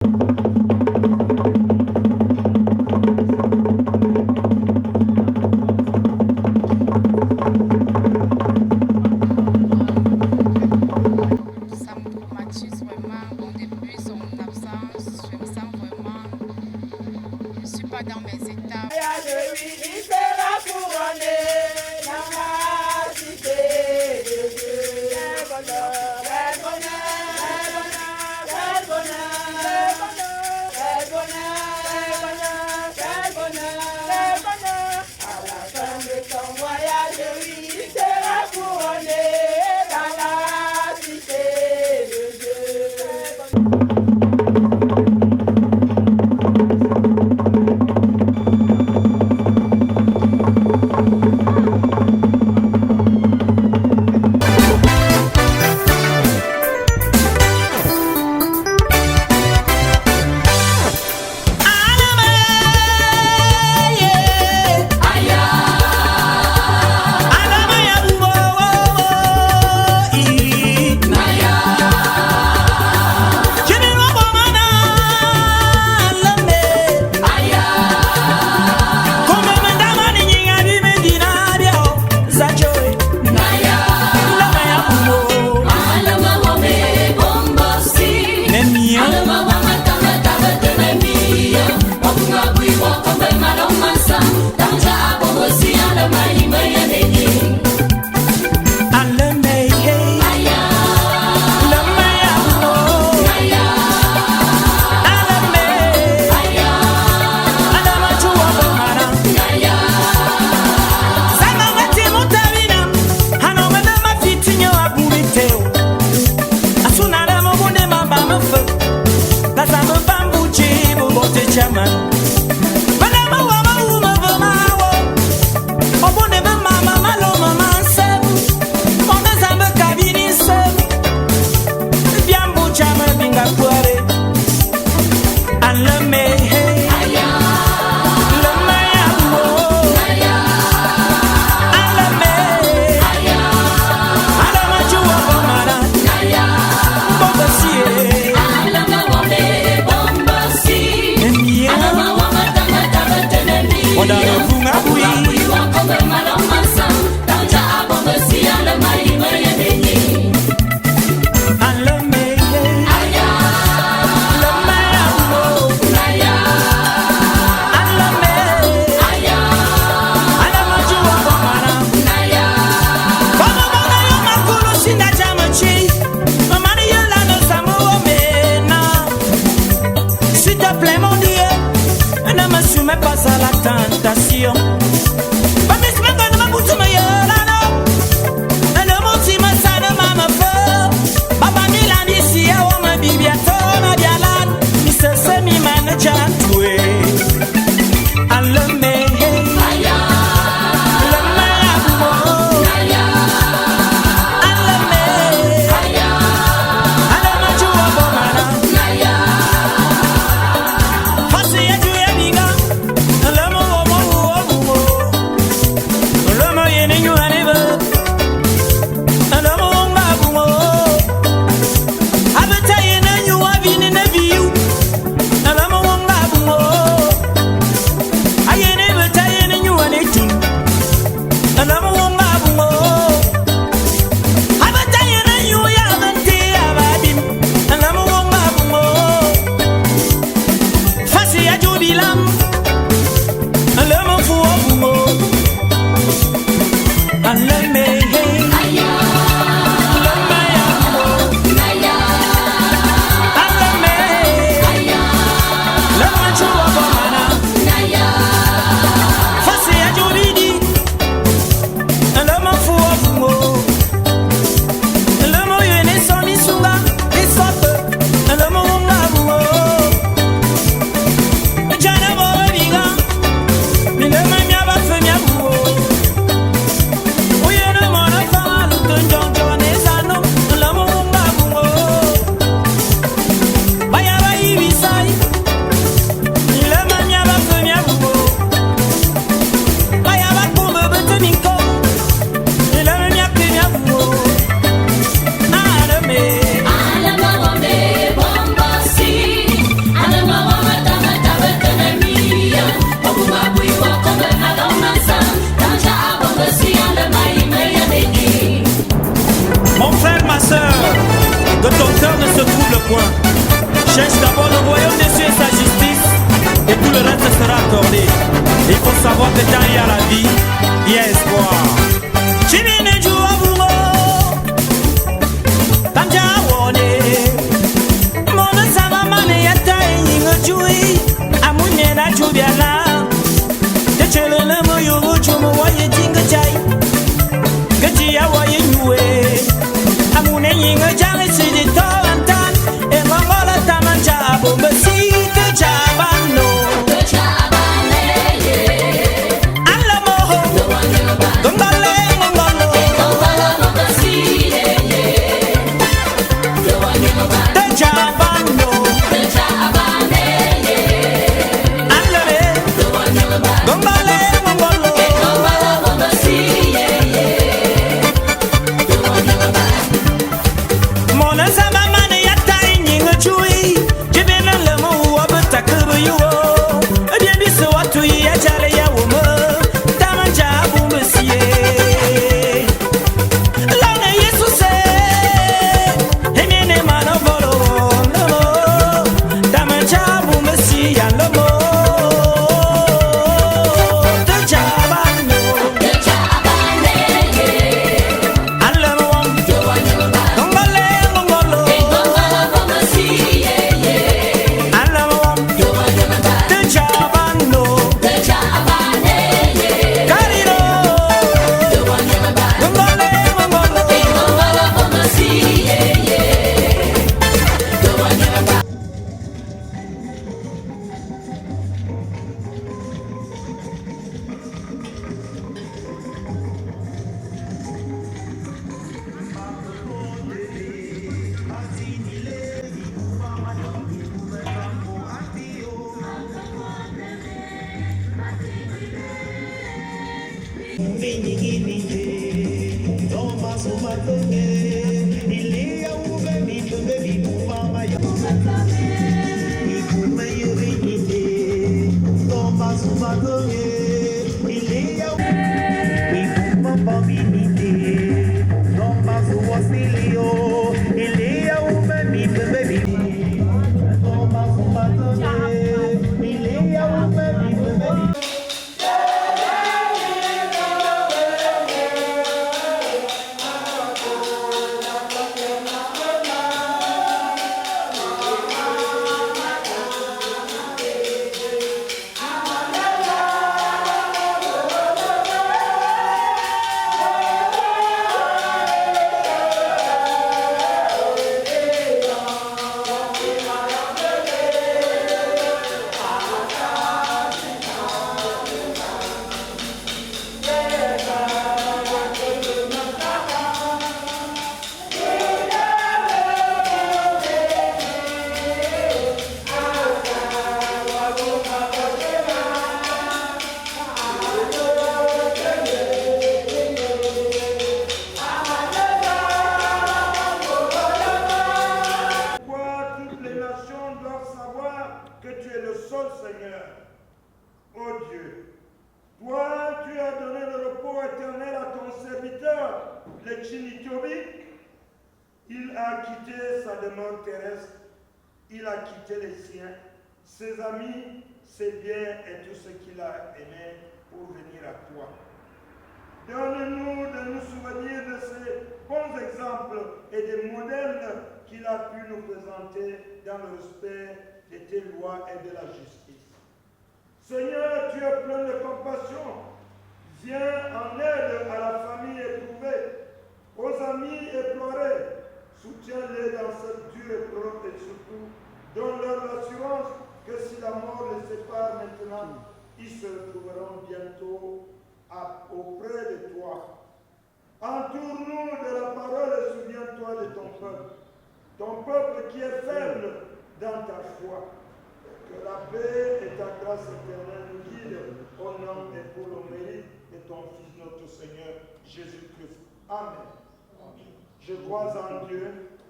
Ça me traumatise vraiment. Bon, depuis son absence, je me sens vraiment. Je ne suis pas dans mes états. Il sera couronné dans la cité de Dieu. Quel bonheur, quel bonheur, quel bonheur, quel bonheur, quel bonheur, quel bonheur, quel bonheur. À la fin de ton voyage, oui, il sera couronné dans la cité de Dieu. accordé. Il faut savoir que tant il y a la vie, il y a espoir. Chimine joue à vous. Il a quitté sa demeure terrestre, il a quitté les siens, ses amis, ses biens et tout ce qu'il a aimé pour venir à toi. Donne-nous de nous souvenir de ces bons exemples et des modèles qu'il a pu nous présenter dans le respect de tes lois et de la justice. Seigneur, tu es plein de compassion. Viens en aide à la famille éprouvée, aux amis éplorés. Soutiens-les dans cette dure épreuve et surtout donne-leur l'assurance que si la mort les sépare maintenant, ils se retrouveront bientôt auprès de toi. Entoure-nous de la parole et souviens-toi de ton peuple qui est faible dans ta foi. Que la paix et ta grâce éternelle nous guident au nom et pour le mérite de ton Fils, notre Seigneur Jésus-Christ. Amen. Je crois en Dieu,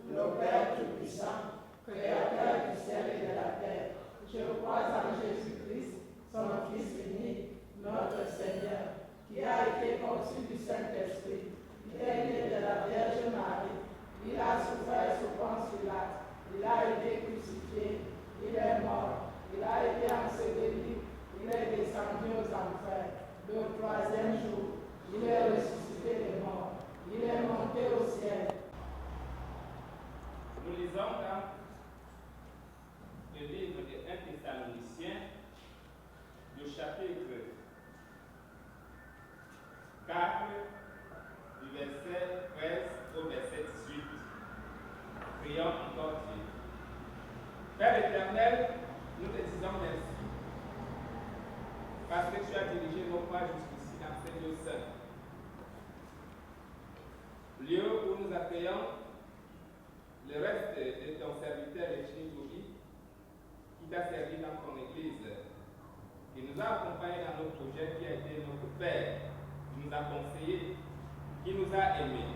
le Père Tout-Puissant, Créateur du ciel et de la terre. Je crois en Jésus-Christ, son Fils unique, notre Seigneur, qui a été conçu du Saint-Esprit. Il est né de la Vierge Marie. Il a souffert sous Ponce Pilate. Il a été crucifié. Il est mort. Il a été enseveli. Il est servi dans son église, qui nous a accompagnés dans nos projets, qui a été notre père, qui nous a conseillés, qui nous a aimés.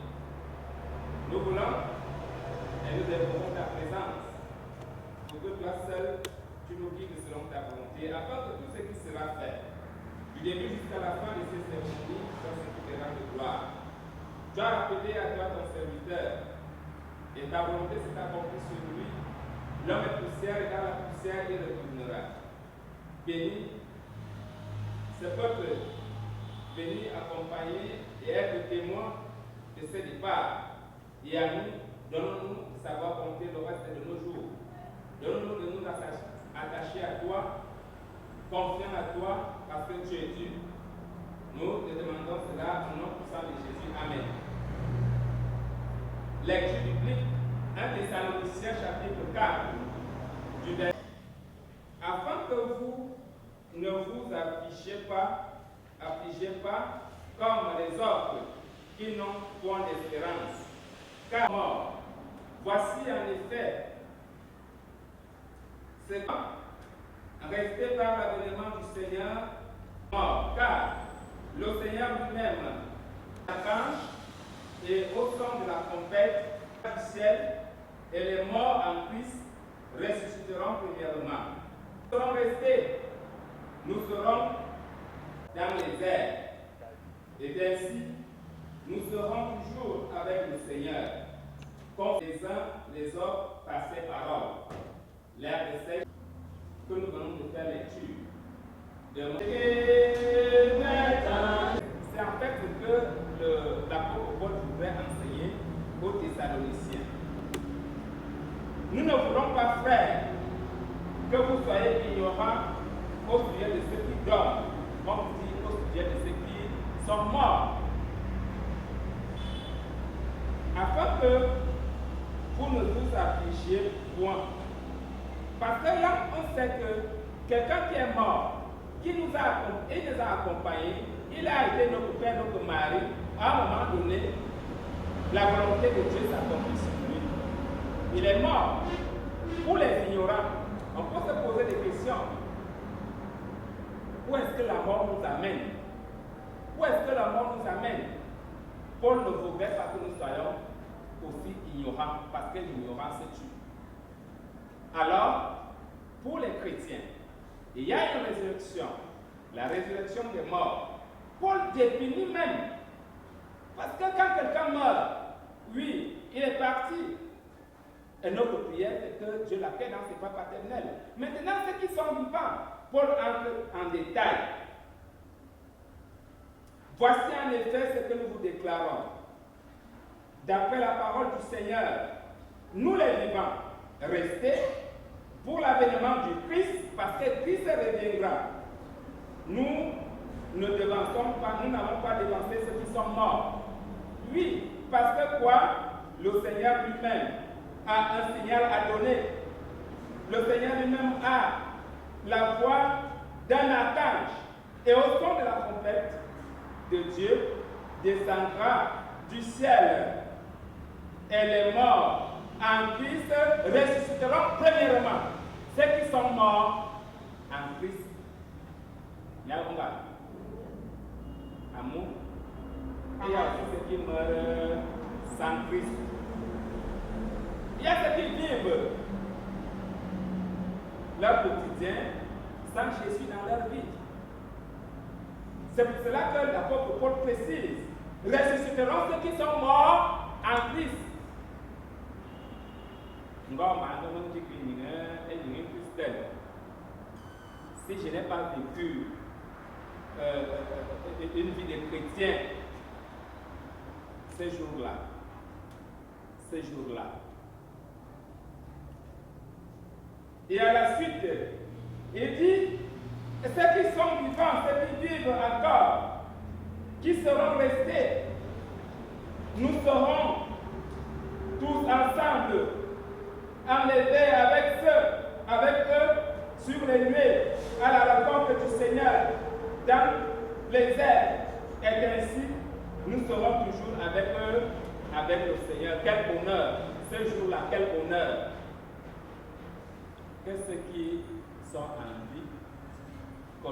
Nous voulons et nous dévorons ta présence pour que toi seul, tu nous guides selon ta volonté, afin que tout ce qui sera fait, du début jusqu'à la fin de ces cérémonies, soit ce qui verra de gloire. Tu as rappelé à toi ton serviteur, et ta volonté s'est accomplie sur lui. L'homme est poussière, et dans la poussière, il retournera. Bénis ce peuple, bénis accompagner et être témoin de ce départ. Et à nous, donne-nous de savoir compter le reste de nos jours. Donne-nous de nous attacher à toi, confiant à toi, parce que tu es Dieu. Nous te demandons cela au nom puissant de Jésus. Amen. Lecture biblique, 1 Thessaloniciens chapitre 4, du verset. Afin que vous ne vous affligez pas comme les autres qui n'ont point d'espérance. Car mort, voici en effet, c'est resté par l'avènement du Seigneur mort, car le Seigneur lui-même s'arrange et au son de la trompette du ciel, et les morts en Christ ressusciteront premièrement. Nous serons restés, nous serons dans les airs, et ainsi nous serons toujours avec le Seigneur, comme les uns les autres par ses paroles. L'air de celle que nous venons de faire lecture. C'est en fait ce que l'apôtre Paul voudrait enseigner aux Thessaloniciens. Nous ne voulons pas, frères, que vous soyez ignorants au sujet de ceux qui dorment, comme dit au sujet de ceux qui sont morts. Afin que vous ne vous affligiez point. Parce que là, on sait que quelqu'un qui est mort, qui nous a accompagnés, il a été notre père, notre mari, à un moment donné, la volonté de Dieu s'accomplit sur lui. Il est mort. Pour les ignorants, on peut se poser des questions. Où est-ce que la mort nous amène? Où est-ce que la mort nous amène? Paul ne voudrait pas que nous soyons aussi ignorants, parce que l'ignorance tue. Alors, pour les chrétiens, il y a une résurrection, la résurrection des morts. Paul définit même, parce que quand quelqu'un meurt, oui, il est parti. Et notre prière, c'est que Dieu l'accueille dans ses pas paternels. Maintenant, ceux qui sont vivants, Paul entre en détail. Voici en effet ce que nous vous déclarons. D'après la parole du Seigneur, nous les vivants, restés pour l'avènement du Christ, parce que Christ reviendra. Nous ne devançons pas, nous n'avons pas devancé ceux qui sont morts. Oui, parce que quoi? Le Seigneur lui-même a un signal à donner. Le Seigneur lui-même a la voix d'un archange. Et au son de la trompette de Dieu descendra du ciel. Et les morts en Christ ressusciteront premièrement. Ceux qui sont morts en Christ. Yalunga. Amour. Et il y a aussi ceux qui meurent sans Christ. Il y a ceux qui vivent leur quotidien sans Jésus dans leur vie. C'est pour cela que l'apôtre Paul précise, ressusciteront ceux qui sont morts en Christ. Si je n'ai pas vécu une vie de chrétien, ces jours-là, et à la suite, il dit, ceux qui sont vivants, ceux qui vivent encore, qui seront restés, nous serons tous ensemble enlevés avec eux sur les nuées à la rencontre du Seigneur dans les airs. Et ainsi, nous serons toujours avec eux, avec le Seigneur. Quel bonheur, ce jour-là, quel bonheur. Que ceux qui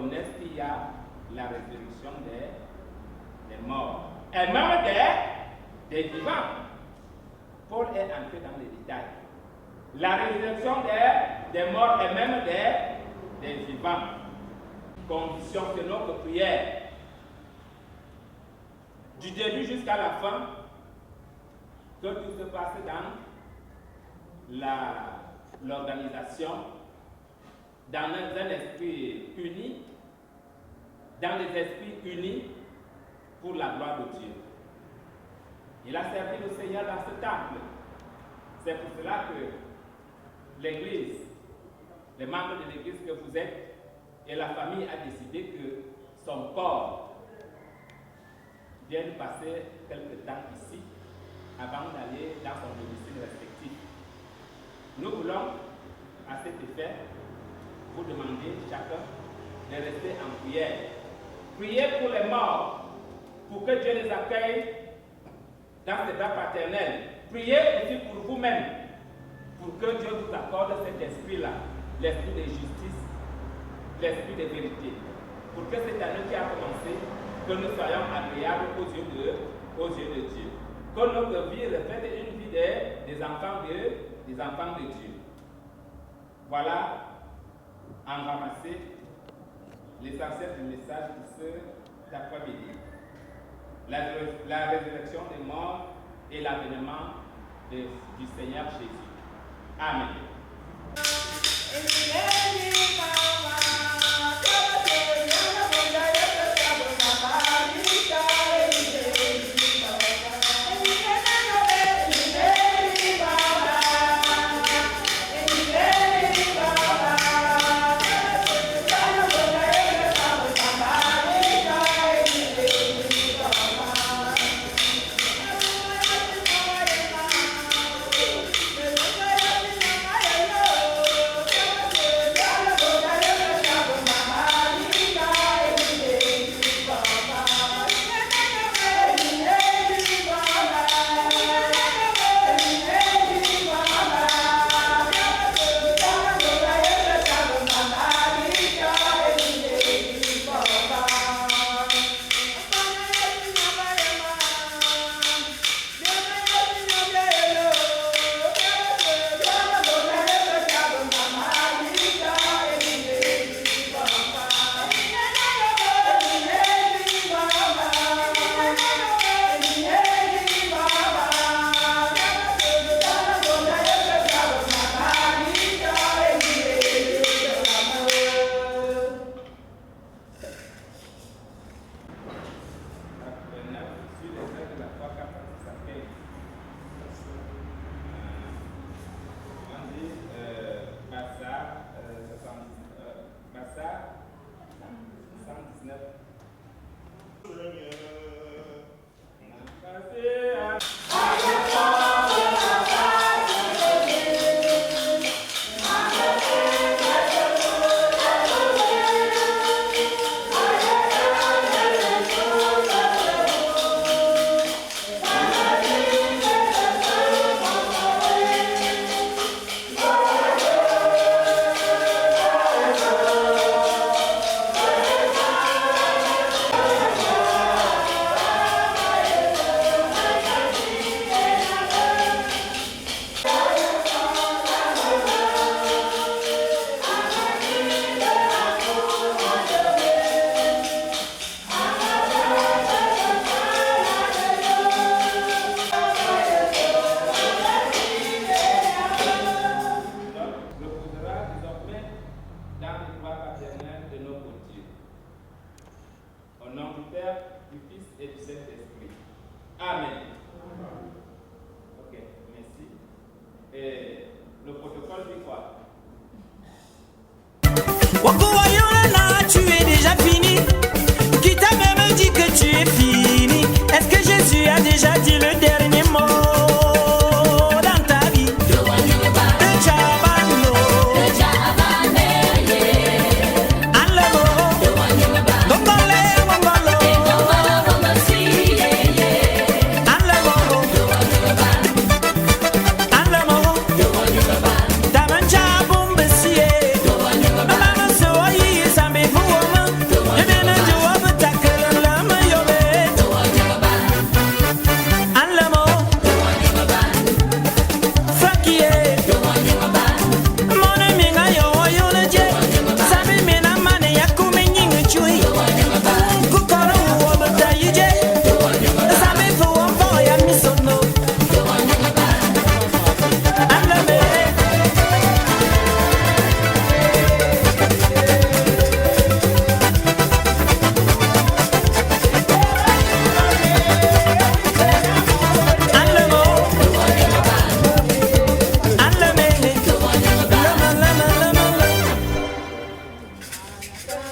reconnaissent qu'il y a la résurrection des morts et même des vivants. Paul est entré dans les détails. La résurrection des morts et même des vivants. Condition de notre prière. Du début jusqu'à la fin, que tout se passe dans l'organisation, dans un esprit uni, dans les esprits unis pour la gloire de Dieu. Il a servi le Seigneur dans ce temple. C'est pour cela que l'Église, les membres de l'Église que vous êtes, et la famille a décidé que son corps vienne passer quelque temps ici avant d'aller dans son domicile respectif. Nous voulons, à cet effet, vous demander chacun de rester en prière. Priez pour les morts, pour que Dieu les accueille dans ses bras paternels. Priez aussi pour vous-même, pour que Dieu vous accorde cet esprit-là, l'esprit de justice, l'esprit de vérité, pour que cette année qui a commencé, que nous soyons agréables aux yeux de Dieu. Que notre vie reflète une vie des enfants de Dieu. Voilà, en ramasser l'essentiel du message de cet après-midi. La résurrection des morts et l'avènement du Seigneur Jésus. Amen. Tu es déjà fini. Qui t'a même dit que tu es fini? Est-ce que Jésus a déjà dit le dernier mot dans ta vie? So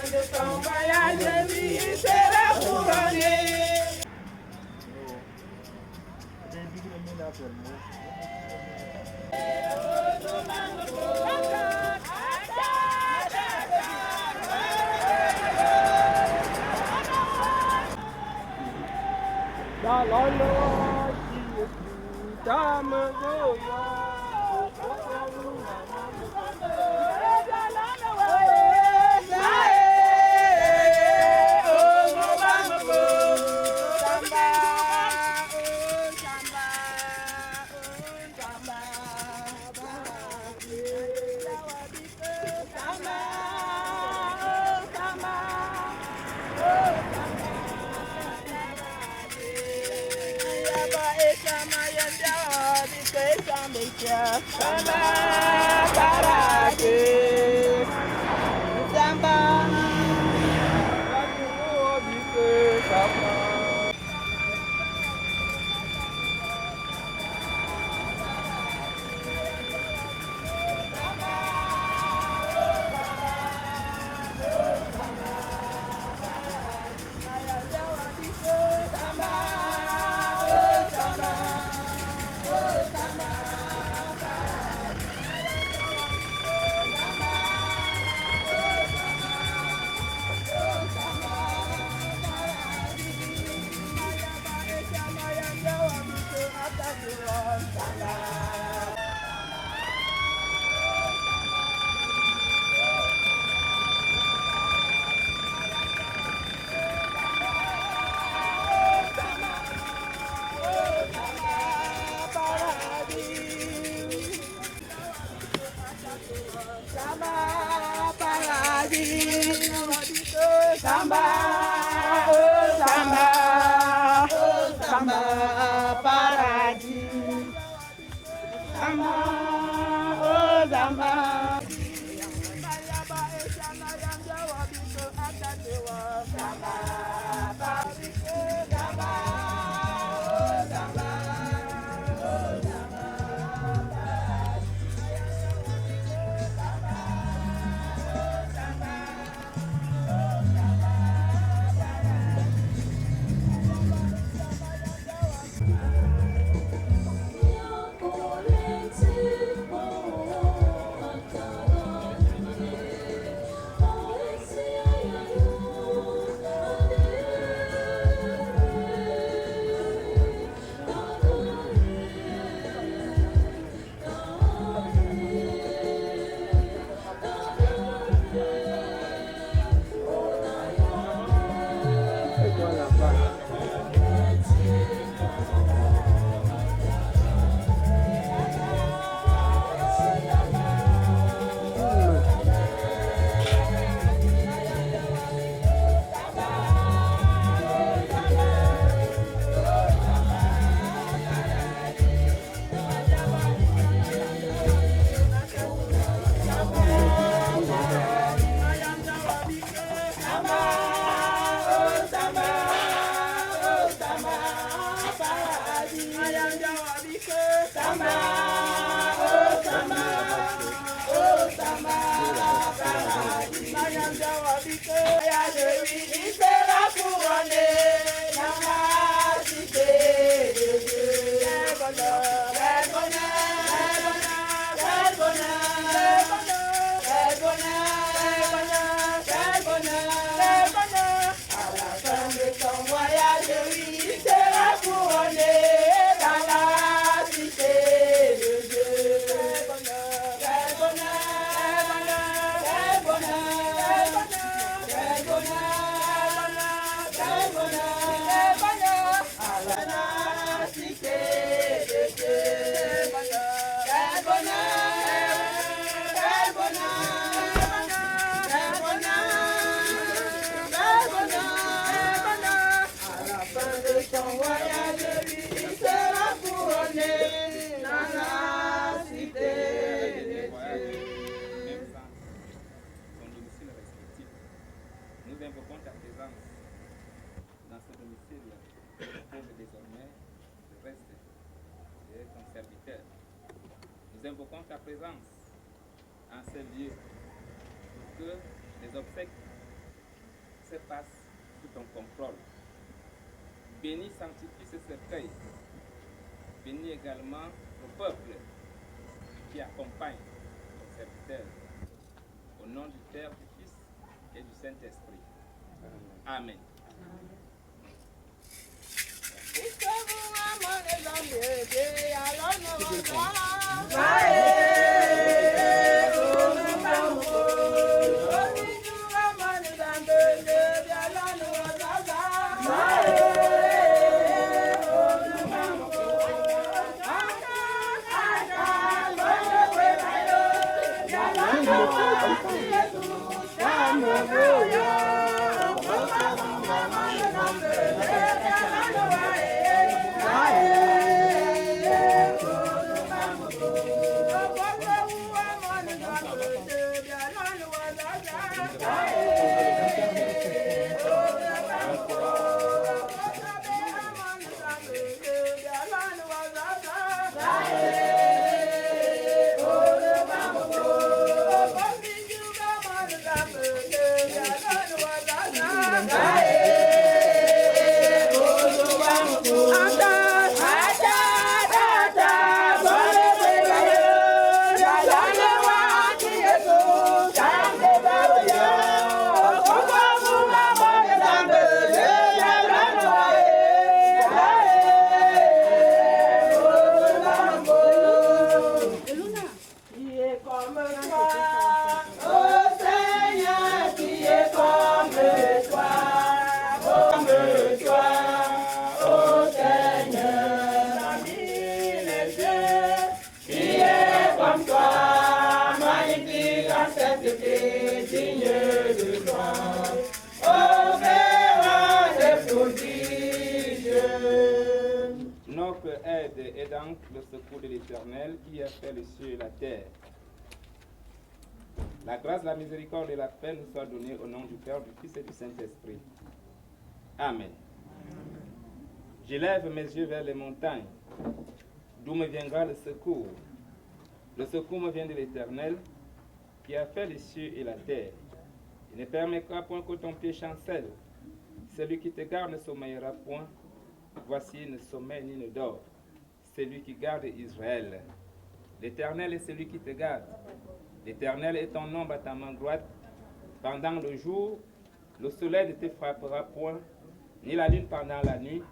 de ton voyage, lui, il sera couronné. Samba, oh samba, oh samba, paradis. Samba, oh samba. Il sera couronné dans la cité de Dieu. Quel bonheur, quel bonheur, quel bonheur, quel bonheur, quel bonheur, quel bonheur. À la fin de ton voyage, oui, il sera couronné dans la cité de Dieu. Quel bonheur, quel bonheur, quel bonheur, quel bonheur. Nous invoquons ta présence dans ce domicile pour désormais le reste de ton serviteur. Nous invoquons ta présence en ce lieu pour que les obsèques se passe sous ton contrôle. Bénis, sanctifie ce cercueil. Bénis également le peuple qui accompagne ton serviteur. Au nom du Père, du Fils et du Saint-Esprit. Amen. Notre aide est donc le secours de l'Éternel qui a fait les cieux et la terre. La grâce, la miséricorde et la paix nous soient données au nom du Père, du Fils et du Saint-Esprit. Amen. J'élève mes yeux vers les montagnes, d'où me viendra le secours. Le secours me vient de l'Éternel, qui a fait les cieux et la terre. Il ne permettra point que ton pied chancelle. Celui qui te garde ne sommeillera point. Voici, ne sommeille ni ne dort. Celui qui garde Israël. L'Éternel est celui qui te garde. L'Éternel est ton ombre à ta main droite. Pendant le jour, le soleil ne te frappera point, ni la lune pendant la nuit.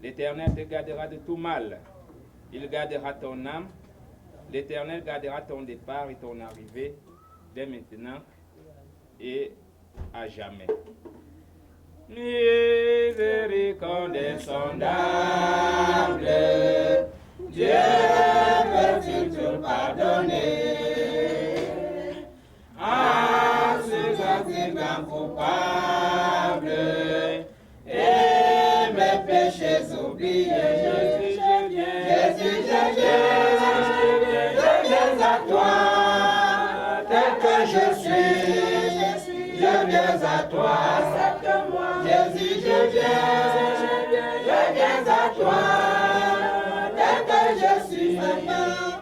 L'Éternel te gardera de tout mal. Il gardera ton âme. L'Éternel gardera ton départ et ton arrivée, dès maintenant et à jamais. Miséricorde insondable, Dieu peut-il tout pardonner à ceux indigents coupables et mes péchés oubliés. Jésus, je viens à toi, tel que je suis, je viens à toi. Jésus, je viens à toi, tel que je suis,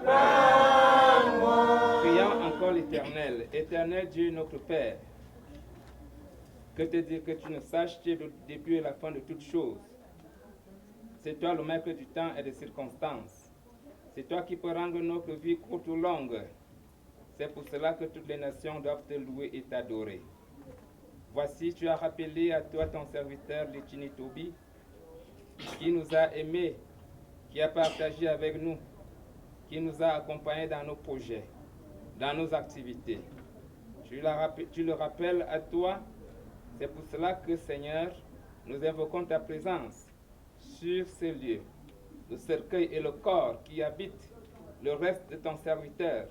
prends-moi. Prions encore l'Éternel. Éternel Dieu, notre Père, que te dire que tu ne saches le début et la fin de toutes choses. C'est toi le maître du temps et des circonstances. C'est toi qui peux rendre notre vie courte ou longue. C'est pour cela que toutes les nations doivent te louer et t'adorer. Voici, tu as rappelé à toi ton serviteur Létini Tobi, qui nous a aimés, qui a partagé avec nous, qui nous a accompagnés dans nos projets, dans nos activités. Tu le rappelles à toi. C'est pour cela que, Seigneur, nous invoquons ta présence sur ces lieux, le cercueil et le corps qui habitent le reste de ton serviteur,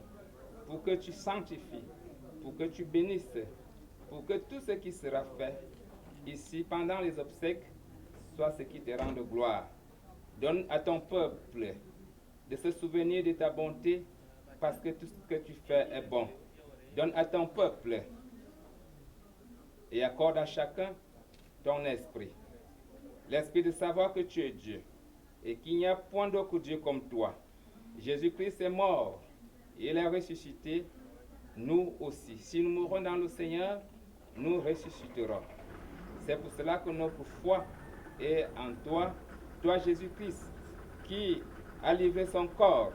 pour que tu sanctifies, pour que tu bénisses, pour que tout ce qui sera fait ici pendant les obsèques soit ce qui te rende gloire. Donne à ton peuple de se souvenir de ta bonté, parce que tout ce que tu fais est bon. Donne à ton peuple et accorde à chacun ton esprit. L'esprit de savoir que tu es Dieu et qu'il n'y a point d'autre Dieu comme toi. Jésus-Christ est mort et il est ressuscité, nous aussi. Si nous mourons dans le Seigneur, nous ressusciterons. C'est pour cela que notre foi est en toi, toi Jésus-Christ, qui a livré son corps,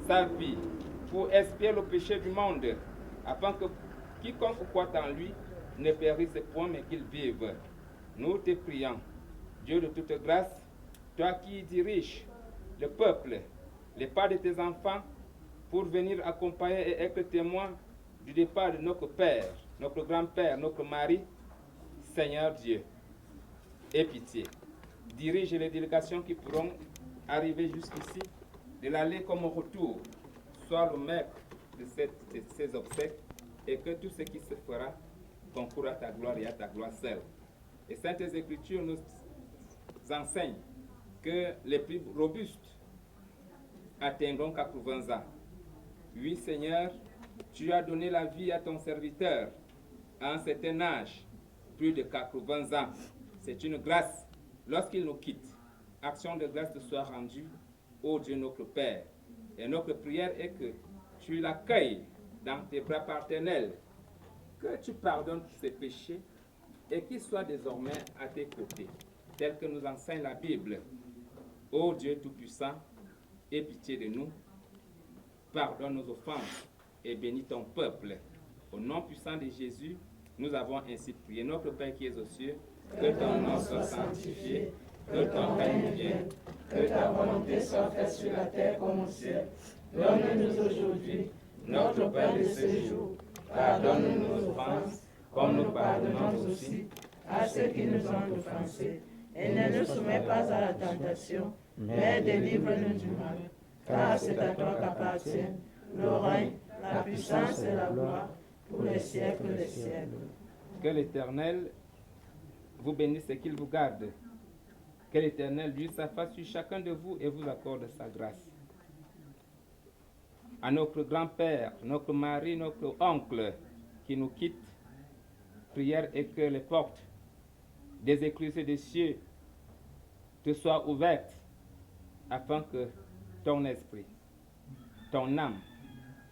sa vie, pour expier le péché du monde, afin que quiconque croit en lui ne périsse point, mais qu'il vive. Nous te prions, Dieu de toute grâce, toi qui diriges le peuple, les pas de tes enfants, pour venir accompagner et être témoin du départ de notre Père, notre grand-père, notre mari, Seigneur Dieu, aie pitié. Dirige les délégations qui pourront arriver jusqu'ici, de l'aller comme au retour. Sois le maître de ces obsèques et que tout ce qui se fera concourt à ta gloire et à ta gloire seule. Les Saintes Écritures nous enseignent que les plus robustes atteindront 80 ans. Oui, Seigneur, tu as donné la vie à ton serviteur à un certain âge, plus de 80 ans. C'est une grâce. Lorsqu'il nous quitte, action de grâce te soit rendue, ô Dieu notre Père. Et notre prière est que tu l'accueilles dans tes bras paternels, que tu pardonnes ses péchés et qu'il soit désormais à tes côtés, tel que nous enseigne la Bible. Ô Dieu Tout-Puissant, aie pitié de nous, pardonne nos offenses et bénis ton peuple. Au nom puissant de Jésus, nous avons ainsi prié. Notre Père qui es aux cieux, que ton nom soit sanctifié, que ton règne vienne, que ta volonté soit faite sur la terre comme au ciel. Donne-nous aujourd'hui notre pain de ce jour. Pardonne-nous nos offenses, comme nous pardonnons aussi à ceux qui nous ont offensés. Et ne nous soumets pas à la tentation, mais délivre-nous du mal. Car c'est à toi qu'appartient le règne, la puissance et la gloire pour les siècles des siècles. Que l'Éternel vous bénisse et qu'il vous garde. Que l'Éternel lui sa face sur chacun de vous et vous accorde sa grâce. À notre grand-père, notre mari, notre oncle qui nous quitte, prière et que les portes des écluses des cieux te soient ouvertes afin que ton esprit, ton âme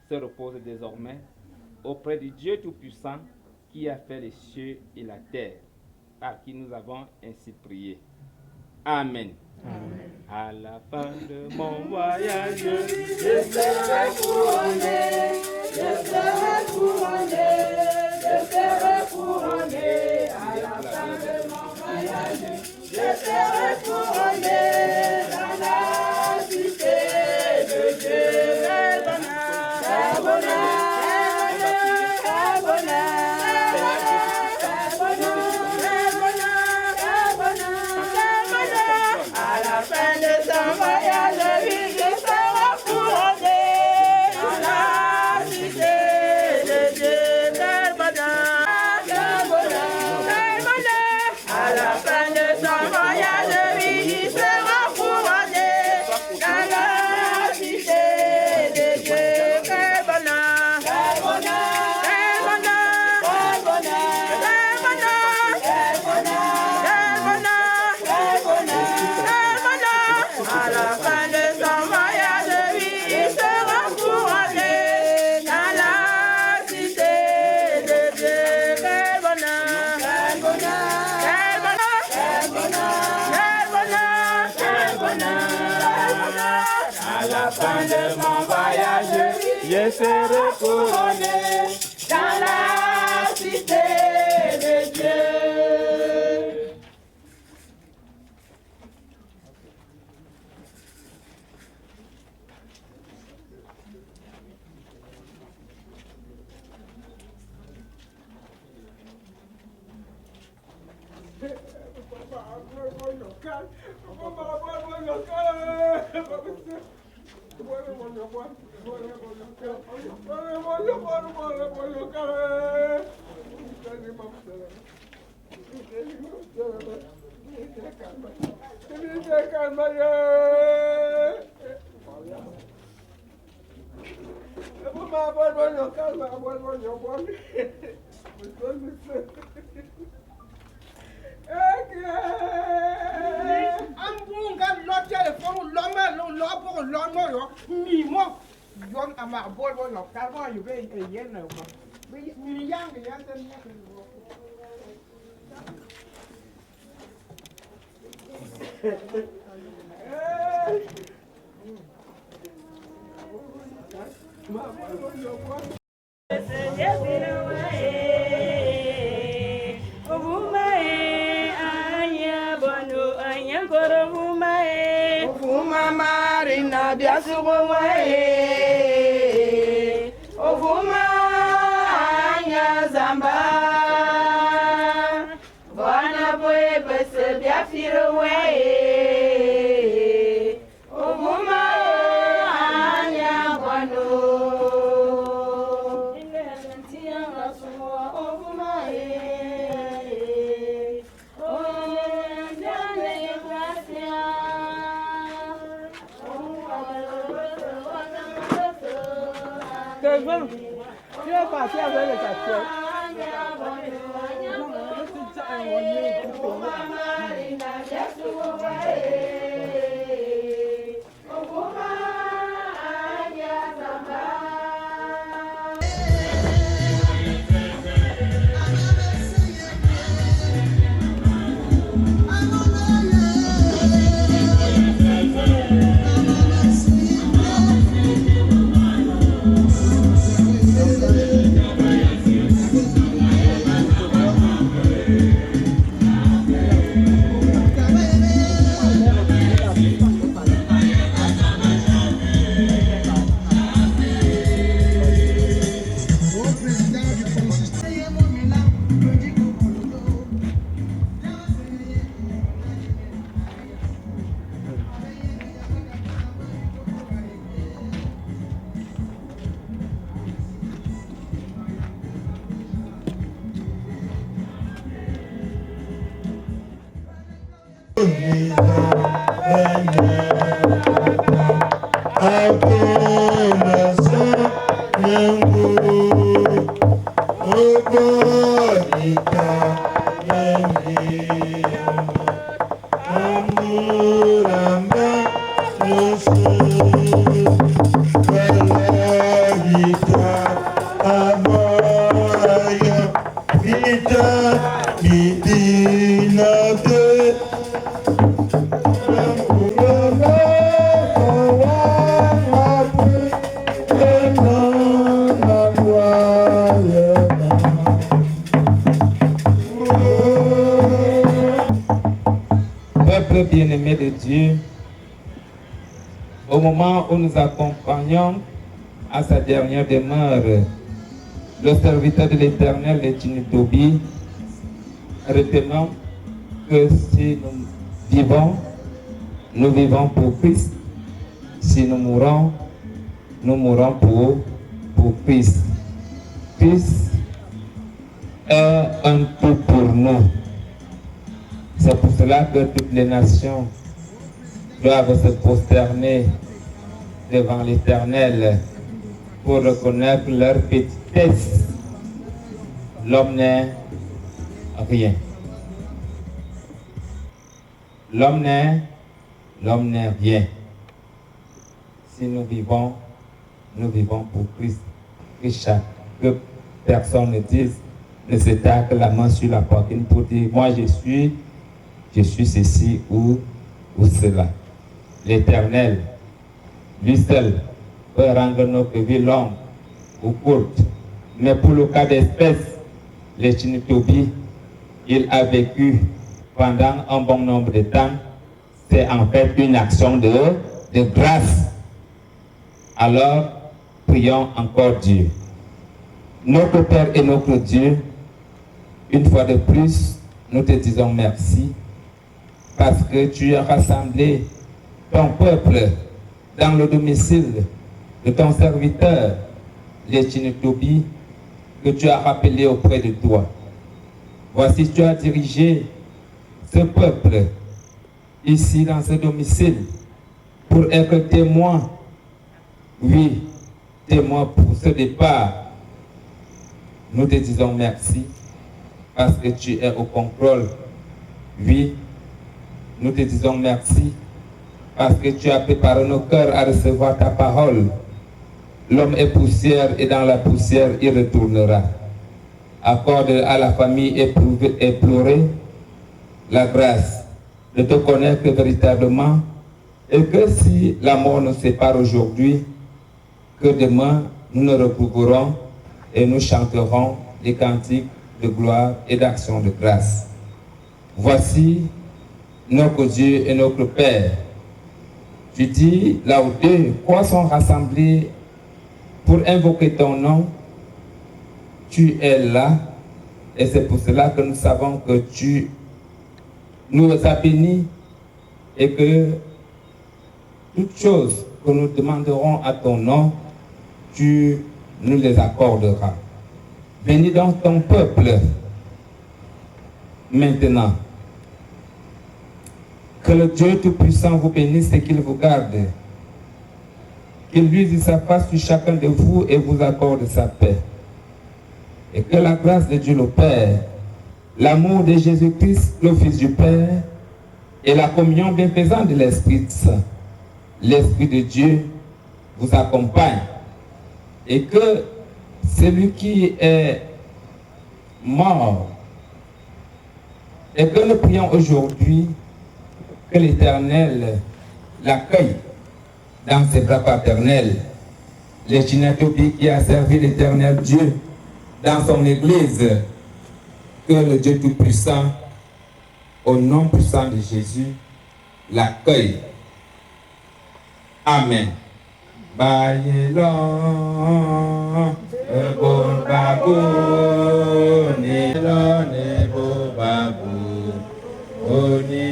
se repose désormais auprès du Dieu Tout-Puissant qui a fait les cieux et la terre, par qui nous avons ainsi prié. Amen. Amen. À la fin de mon voyage, je serai couronné, je serai couronné, je serai couronné. À la fin de mon voyage, je serai couronné dans la cité de Dieu. Quel bonheur, quel bonheur, quel bonheur, quel bonheur, quel bonheur, quel bonheur, quel bonheur. À la fin de son voyage, oui, je serai couronné dans la cité de Dieu. Quel bonheur, quel bonheur, quel bonheur. À la fin de son voyage, oui, il sera couronné dans la cité de Dieu. Quel bonheur, quel bonheur, quel bonheur, quel bonheur, quel bonheur, quel bonheur, quel bonheur, quel bonheur. À la fin de son voyage, oui, il sera couronné dans la cité de Dieu. Quel bonheur, quel bonheur, quel bonheur, quel bonheur, quel bonheur, quel bonheur, quel bonheur. À la fin de mon voyage, je serai couronné dans la cité de Dieu. Marina biasuwae ovuma anya zamba bwana boye bese biafirowae ovuma anya bwano ile atantia ngasuwa ovuma Tu vas partir avec les acteurs. Peuple bien-aimé de Dieu, au moment où nous accompagnons à sa dernière demeure le serviteur de l'Éternel, le Tinitobi, retenons que si nous vivons pour Christ. Si nous mourons pour Christ. Christ est un tout pour nous. C'est pour cela que toutes les nations doivent se prosterner devant l'Éternel pour reconnaître leur petitesse. L'homme n'est rien. L'homme n'est rien. Si nous vivons pour Christ. Que chaque personne ne se tape la main sur la poitrine pour dire moi je suis ceci ou cela. L'Éternel, lui seul, peut rendre notre vie longue ou courte. Mais pour le cas d'espèce, le Tinitobi, il a vécu pendant un bon nombre de temps. C'est en fait une action de grâce. Alors, prions encore Dieu. Notre Père et notre Dieu, une fois de plus, nous te disons merci parce que tu as rassemblé ton peuple dans le domicile de ton serviteur, le Tinitobi, que tu as rappelé auprès de toi. Voici, tu as dirigé ce peuple ici dans ce domicile pour être témoin. Oui, témoin pour ce départ. Nous te disons merci parce que tu es au contrôle. Oui, nous te disons merci parce que tu as préparé nos cœurs à recevoir ta parole. L'homme est poussière et dans la poussière il retournera. Accorde à la famille éplorée la grâce de te connaître véritablement, et que si la mort nous sépare aujourd'hui, que demain nous nous retrouverons et nous chanterons les cantiques de gloire et d'action de grâce. Voici notre Dieu et notre Père. Tu dis, là où deux, quoi sont rassemblés pour invoquer ton nom, tu es là, et c'est pour cela que nous savons que tu nous as bénis et que toutes choses que nous demanderons à ton nom, tu nous les accorderas. Bénis donc ton peuple maintenant. Que le Dieu Tout-Puissant vous bénisse et qu'il vous garde. Qu'il luise sa face sur chacun de vous et vous accorde sa paix. Et que la grâce de Dieu le Père, l'amour de Jésus-Christ, le Fils du Père, et la communion bienfaisante de l'Esprit Saint, l'Esprit de Dieu, vous accompagne. Et que celui qui est mort, et que nous prions aujourd'hui, que l'Éternel l'accueille dans ses bras paternels. Les Ginatobi qui a servi l'Éternel Dieu dans son Église, que le Dieu Tout-Puissant, au nom puissant de Jésus, l'accueille. Amen. Bailon, bon babou, nilon et bon babou, oni,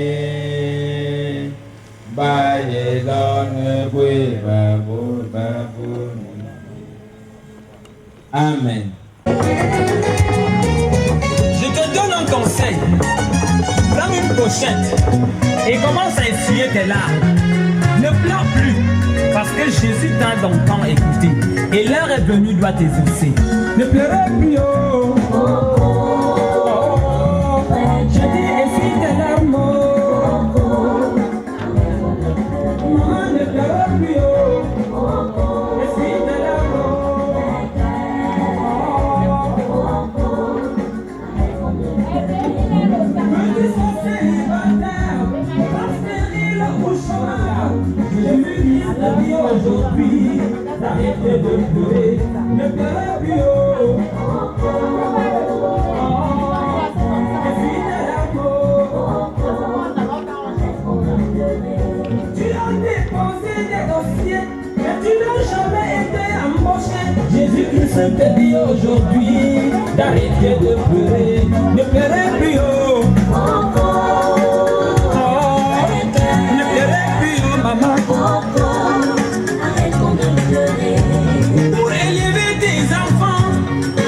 bailon, oui babou, babou. Amen. Je te donne un conseil. Prends une pochette et commence à essuyer tes larmes. Ne pleure plus, parce que Jésus t'a longtemps écouté. Et l'heure est venue, doit t'exaucer. Ne pleurez plus, oh. Je dis, essuie tes larmes, oh. Maman, ne pleure plus, oh. Essuie tes larmes, oh. Aujourd'hui, d'arrêter de pleurer, ne pleurez plus, oh. Tu as déposé des dossiers, mais tu n'as jamais été embauché. Jésus-Christ te dit aujourd'hui, d'arrêter de pleurer, ne pleurez plus, oh. Ne pleurez plus, oh, maman. Pour élever des enfants,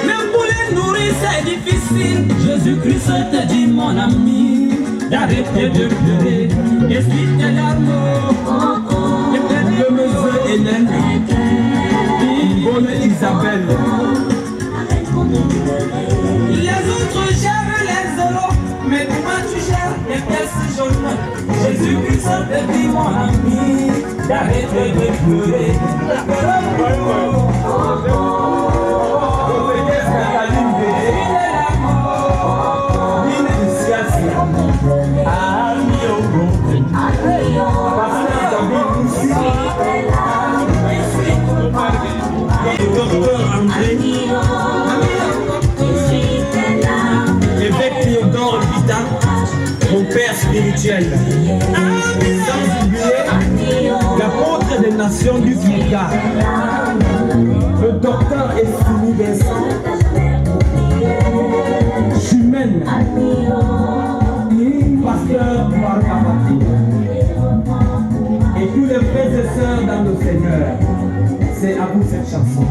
même pour les nourrir c'est difficile. Jésus-Christ te dit mon ami, d'arrêter de pleurer, essuie tes larmes. Le monsieur Hélène, bonne Isabelle. Les autres gèrent les euros, mais toi tu gères les pièces jaunes. Jésus-Christ te dit mon ami, d'arrêter de pleurer. Docteur André, évêque Théodore Vita, mon père spirituel. Sans oublier l'apôtre des nations du Fika, le docteur Estini Vincent, Chumène, pasteur Marc Abati, et tous les frères et sœurs dans le Seigneur. C'est à vous cette chanson.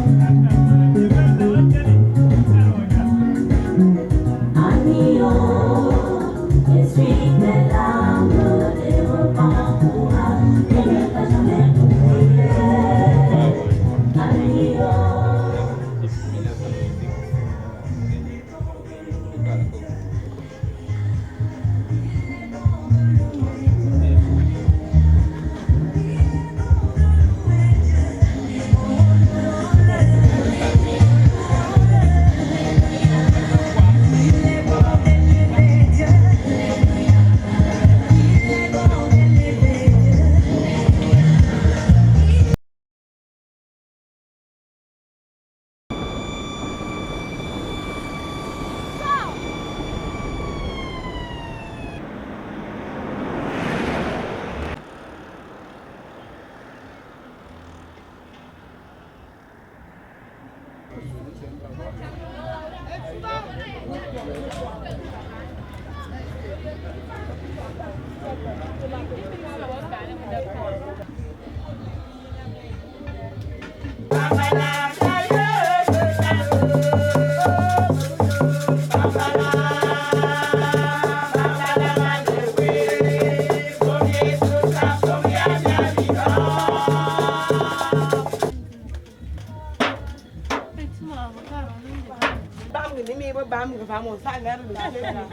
mon salaire, le salaire.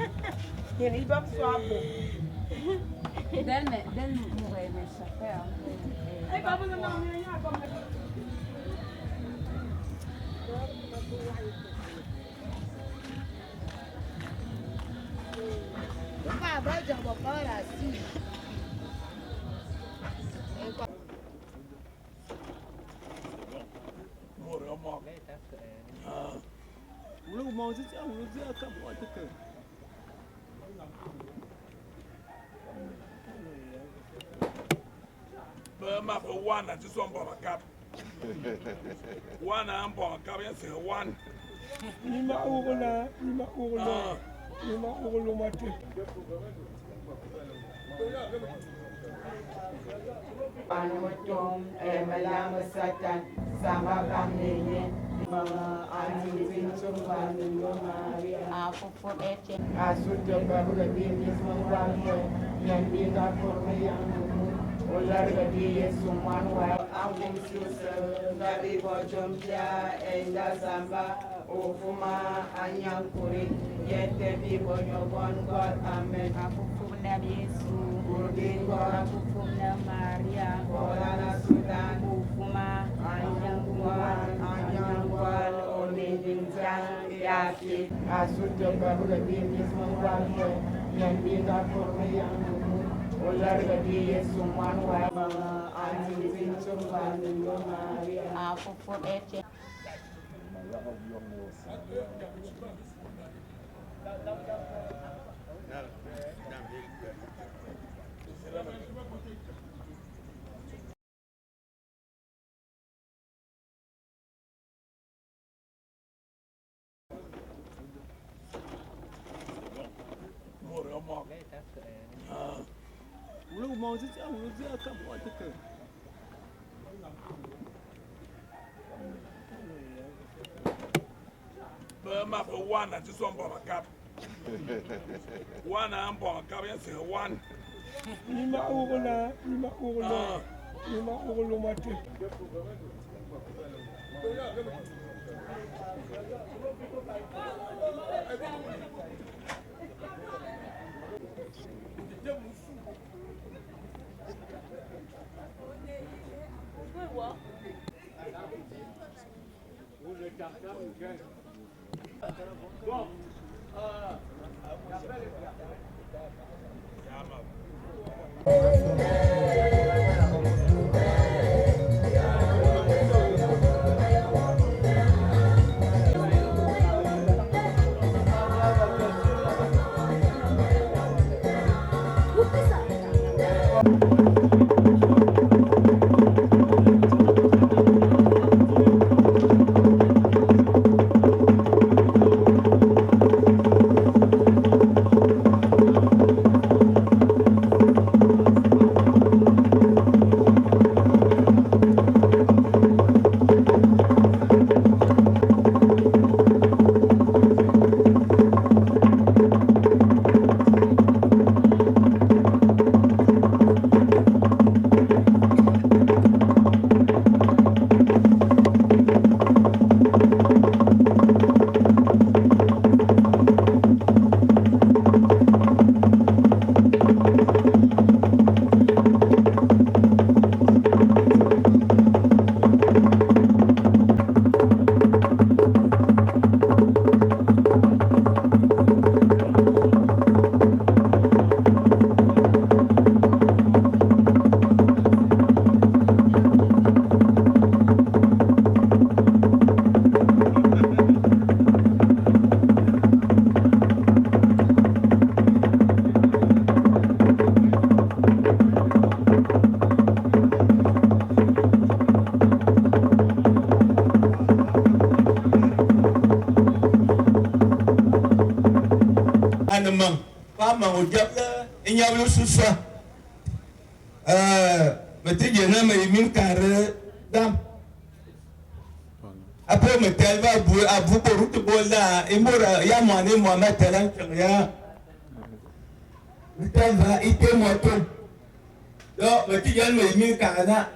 Il doit soit bon. Donne-moi mes chauffeurs. Burma for one and just one bomb cap. One and bomb cap, yes, one. Nima Urula, Nima Urula, Nima Urulumati. Anotom, Malama Satan, Sama Kamene, Mama, Anti Vincent, Maria, for Etienne, Asuta Babula, Bimis, Mangwamwe, Yandina for me, Olarga Dias, someone while Amun Gabi Bojompia, and Zamba, Ofuma, Anyankuri, yet the people of one God, Amen. Afufuna Yesu, Urgingo, Afufuna Maria, Orana Sudan, Ufuma, Anyanguan, Onidinjan, Yaki, Asuta Babula, Bimis, Mangwamwe, Yandina for me, Olarga Dias, someone while Anti Vincent, Maria, for Etienne. Burma for one and just one bomb cap. One and bomb cap, yes, one. Nima Urula, Nima Urula, Nima Urulumati. Après, me telva à vous pour route bola, et moi, ya moi, ma telan, ya. Me telva, ite moto. Donc, me tigan me mi kana.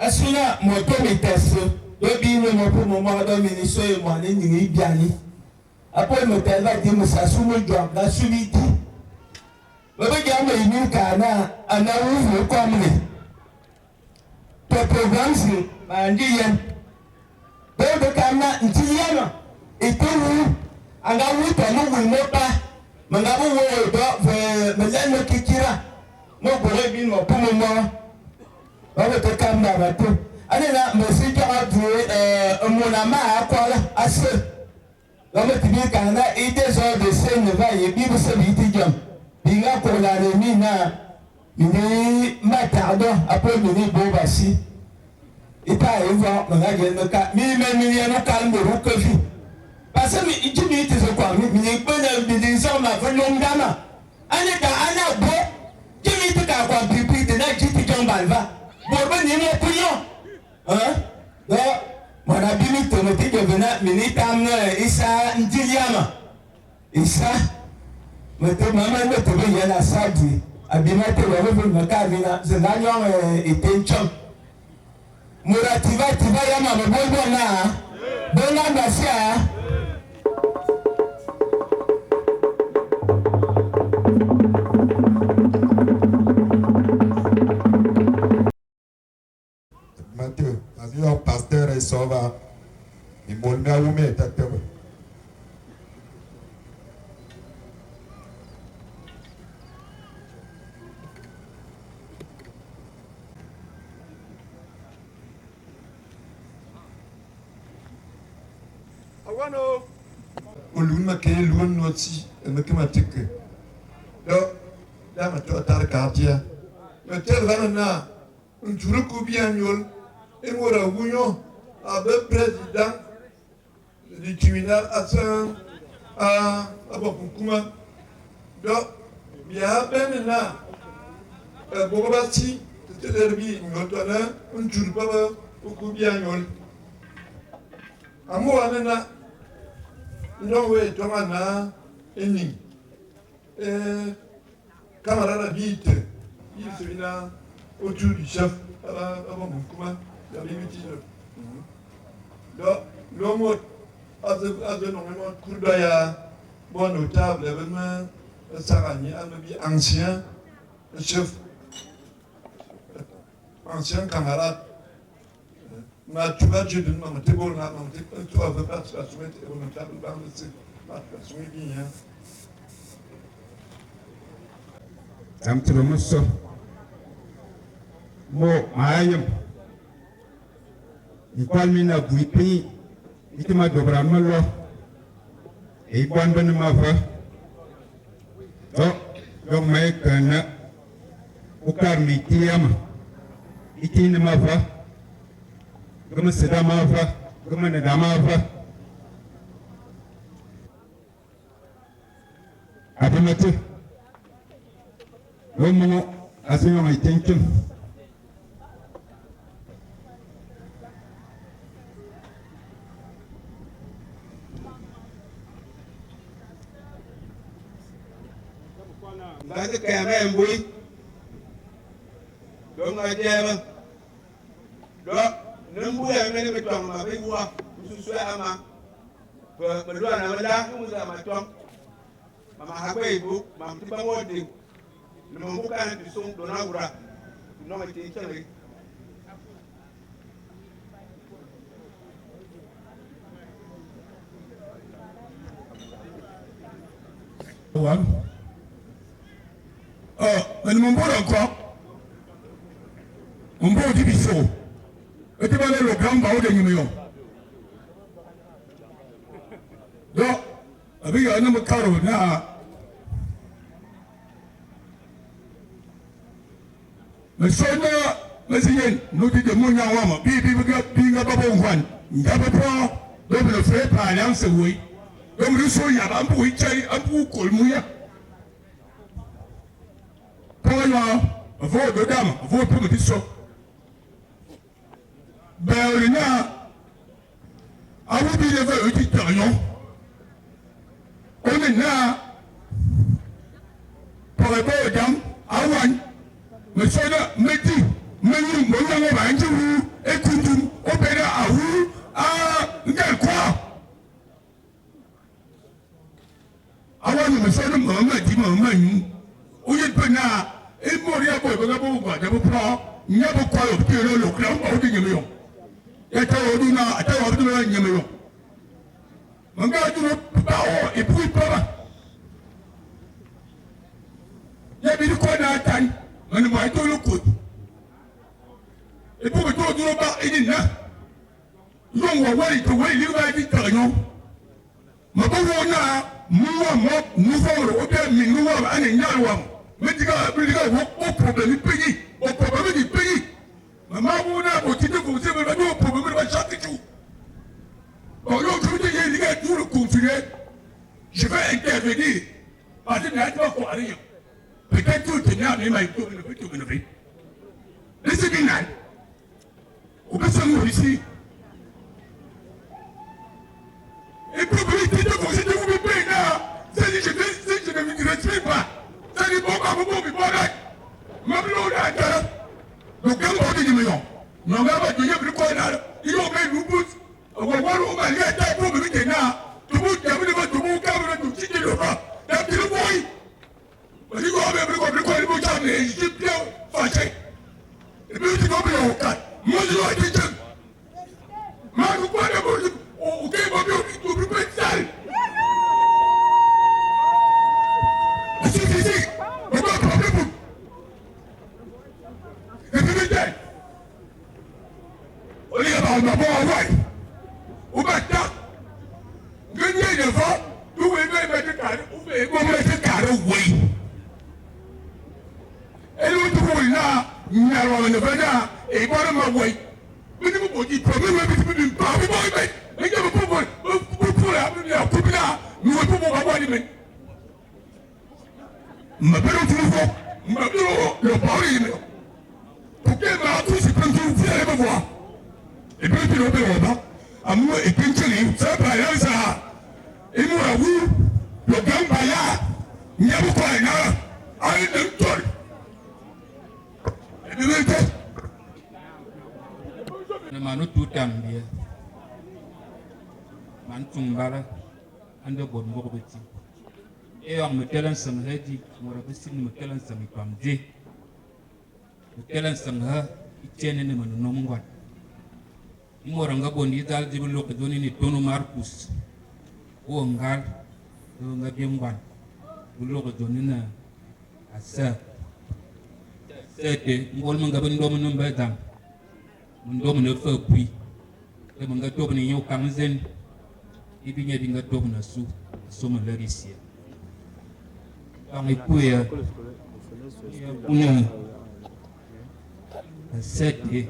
Asuna moto me tesso. Do bi me moto mo ma do ministre e mo ni ni biani. Après, me tellement dit, mais ça sous le job, la subite. Le regard me dit qu'un a ouvert comme les. Ton programme, c'est un dixième. Donc, le caméra, un dixième. Et tout, on a vu ton nom, il n'est pas. Mais on a vu, mais là, nous qui tira. Moi, pour le bien, pour le moment. On va te caméra, tout. Allez là, monsieur qui a joué mon ami à quoi là, à ce. On va te dire qu'on a été sur de scène, va y vivre ce litige. Il a pour la remine, il est matardo, après il est beau bassi. Et pas évident, on a gagné le cas. Mais il y a un calme de recouvrir. Parce que il dit que c'est quoi, mais il est bon de dire ma vraie longue dame. Allez, on a beau, qui dit que t'as quoi, pipi, de la petite jambalva. Bon, il y a un couillon. Hein? Donc, mon ami te dit que venait militam Issa Ndiliama. Issa, mais te maman ne te veut y aller à Sadi. Abimate le revenu de Kamina, je n'ai été un chum. Mourativa, tu vas y aller, mais bon, là, bon, là, merci. Mathieu, le pasteur est sauvé. Il m'a mis à vous mettre. Oluma ke luon noti me ke matike do da ma to tar kartia me tel vanana njuru ku bianyol e mora wunyo abe président du tribunal asan abokuma do bia benna bogobati telerbi ngotona njuru baba ku bianyol amo anana non, oui, tu as un ennemi. Camarade vite, il se vient autour du chef, avant mon commun, il y avait 8 ans. L'homme a normalement cours d'aya, bon notable, vraiment, Sarani, un ancien chef, ancien camarade. Ma tu vas je donne ma table là, tu vas pas se soumettre au notable dans le site. Ma tu vas bien. Am tromoso. Mo ayam. Ikwal mina buipi. Itima dobra malo. E kwan ban ma fa. Do mai kana. Ukar mi tiam. Itin ma fa. Gama sedama fa, gama nadama fa. Abimatu. Lomo asinyo my tension. Baga kaya mbui. Dong aja do nembu ya mene betong ma be wa susu ama ba do na mala mu za ma tong mama ha ko ibu ma mtiba wodi no mo ka na biso do na wura no ma ti chale wa en mo mbora ko mbo di biso et tu vas aller le grand baou de Numéon. Donc, avec un homme caro, mais ça, mais c'est nous dit de mon yawama, binga babo wan, yabapa, donc le frère par alliance, oui. Donc, le soir, il y a un peu de un peu colmouya. Pour moi, vos deux dames, vos petits sauts. Ben, I will be the very Italian. Only now, for a boy down, I want Monsieur Meti, Menu, Monamo, Anju, Ekundum, Opera, Ahu, Ngelqua. menu. Où il peut n'a, et mourir pour le bout, de vous prendre, il n'y a pas quoi obtenir le clan au Guinée. Et à Oduna, à Tawaduna, Yamio. Mon gars, tu ne peux pas, et puis pas. Il y a des quoi d'attendre, mais ne m'a pas le coup. Et pour que tu ne pas aider là, ils ont envoyé to wait, you guys did tell you. Ma bonne, nous voulons, nous avons un énorme. Mais tu as au problème du pays, au problème du pays. Maman, vous n'avez pas dit que vous avez un problème de chaque jour. Bon, l'autre, je vais dire, tout le confiné, je vais intervenir. Parce que je n'ai pas quoi rien. Peut-être que tu n'as pas eu de vie. Laissez-moi là. Vous pouvez savoir ici. Et pour vous dire que vous êtes vous payer là, c'est-à-dire que je ne vous respecte pas. C'est-à-dire que vous là. Ma blonde là. Donc, quand on dit millions, nous avons dit que quoi là, ils ont fait nous pousse. On va voir où on va aller pour me dire là. Tout le monde qui a vu tout le monde qui a vu tout petit le bras. Là, tu le vois. On dit qu'on va faire quoi, ils vont jamais. Je suis bien fâché. Et puis, tu vas bien au cas. Moi, je dois être jeune. Mais je crois que au Québec, on ne peut pas être sale. C'est ici. On va prendre pour. Et puis, on est à ma bonne envoie. Au matin, gagner devant, vous pouvez mettre carré, vous pouvez mettre carré, oui. Et nous, tout le monde là, nous allons le faire et voilà ma voix. Mais nous, vous dites, problème, mais vous ne parlez pas, mais vous pouvez la coupe là, nous ne pouvons pas voir les mains. Ma belle, tu le vois, ma belle, le parler, pour qu'elle m'a tout, c'est comme vous allez me voir. Et puis, tu le fais là-bas. Amour et Pincheli, ça va aller ça. Et moi, vous, le Gambaya, il y a beaucoup de gens, à une école. Et puis, le manu tout tambien. Man tumbara, ande bon morbeti. Et on me telle un sangredi, moi, je suis me telle un sangredi comme Dieu. Me telle un sangredi, il tient une manon. Moranga bondi dal jibu lo kedoni ni tono Marcus o ngal o nga biengwan lo kedoni na asa sete ngol manga bendo mo nomba dam ndo mo ne fa pui e manga to ni yo kamzen ibinya dinga to na su so mo lerisia ang ipuya unya sete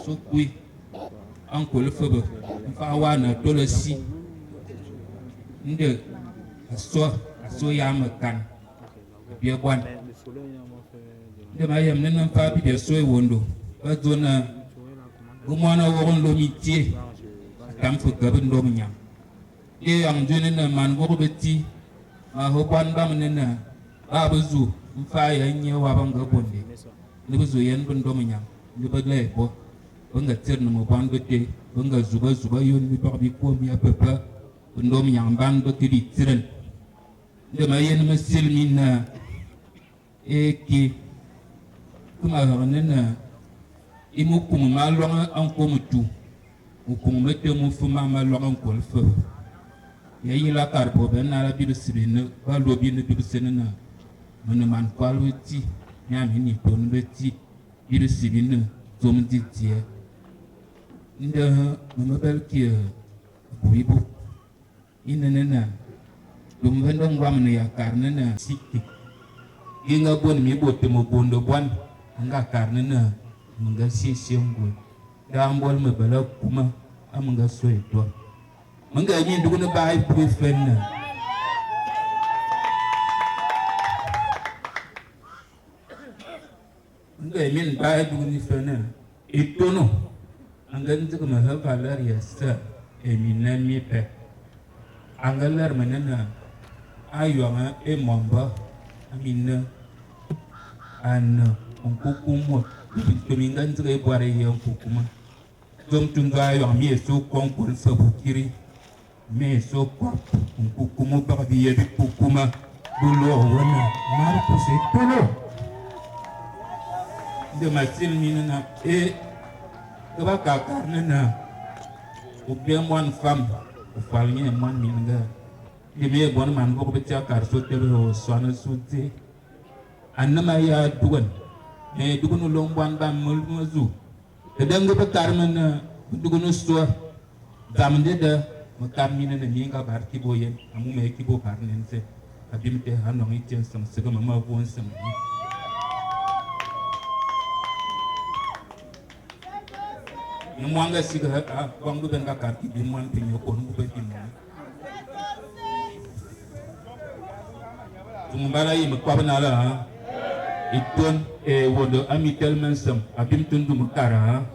so pui Uncle le feu, Fawana, Tolosi, Nde, a so yam can, be a one. The Mayam Nenan Fabi, the soy window, but Donna Gumana won't lomiti, a come for Gabin Dominia. Ye, I'm doing a man Worbeti, my hope one Bamanina, Babazu, fire in your Wabanga Bondi, Libuzu Yen Dominia, Libagle. Bunga terno mo bangote bunga zuba yon mi parbi ko mi apapa ndom yang ban bakiri tiren de mayen masil minna eki kuma hanena imu kum malonga an ko mutu ukum mete mu fuma malonga ko lfa yayi la karbo ben na la bi sibine ba lo bi ne bi senena mon man kwaloti nyami ni ton beti bi sibine tom ditie Nda mamabel kia buibu inana dum vendong wam ya karnana sikki inga bon mi botte mo bondo bon nga karnana munga sisiyongo da ambol me bala kuma amanga soeto munga yin duguna bai pu fenna munga yin bai duguni fenna itono Angan tu kemana valer ya sa emina mi pe. Angaler mana na ayuanga emamba amina an ongkukumo tumingan tu ke buare ya ongkukuma. Jom tungga ayuang mi esok kongkul sebukiri mi esok ongkukumo bagi ya bikukuma Boulot, wana, Marco, c'est Polo. De Mathilde Minana, et Kabaka Karnana, ou bien one femme, ou fallier un man minga. Il y a bon man, vous pouvez dire car sauter au soin sauté. Anamaya Dougan, et Dougan Lomban Bam Mulmuzu. The Dango Carmen, Dougan Store, Damdeda, Macarmina, the Minga Barkiboye, and Mumekibo Parnense. Abimte hanong itian sam sega mama buon sam. Mwanga siga wangu benga karti bimwan pinyo konu betim. Tumbara yi mekwa banala iton wodo amitel mensam abim tundu mukara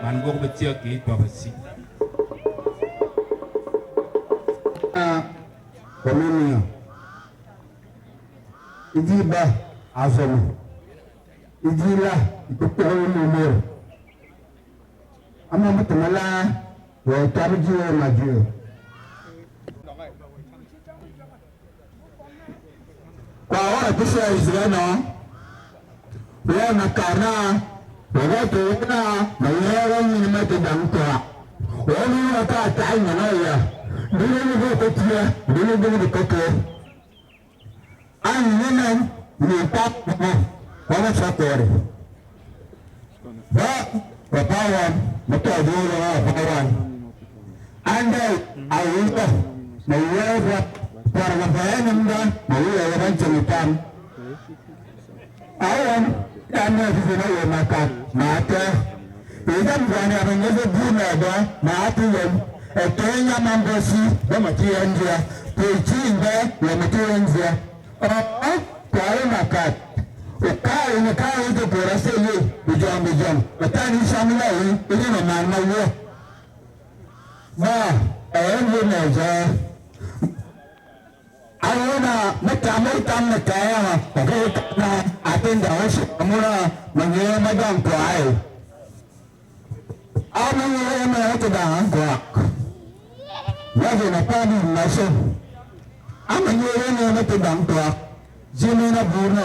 man go betia ke babasi. Komini Idiba Azomu Idila Ipukuru Mumur Ama Mutumala Wa Tabijiwa Majiyo Kwa wana kisa Israena Wa Nakana Wa Tuwana Na Yawa Minimati Damkwa Wa Minimata Taina Naya Dulu Kotia Dulu Kotia and women will talk one supported. But the power, the power, and I will go. My word, for the Bayanam, my will eventually come. I want to know my cat, matter. We don't run having a good neighbor, Martin, a Kenya Mambosi, the material, preaching there, the material. Kaya makat, ukay na kaya ito pura sa iyo, bijang, matani sa mga iyo, hindi naman mayo. Ayun yun na dyan. Ayaw na, magkamay-tam na kaya, pagkakit na atin daw siya muna, mangyayamagang kuhay. Ang mangyayamagang ito dahan kuwak. Lagi na panin na siya. Ang mangyayamagang ito dahan kuwak. Jimena Burna,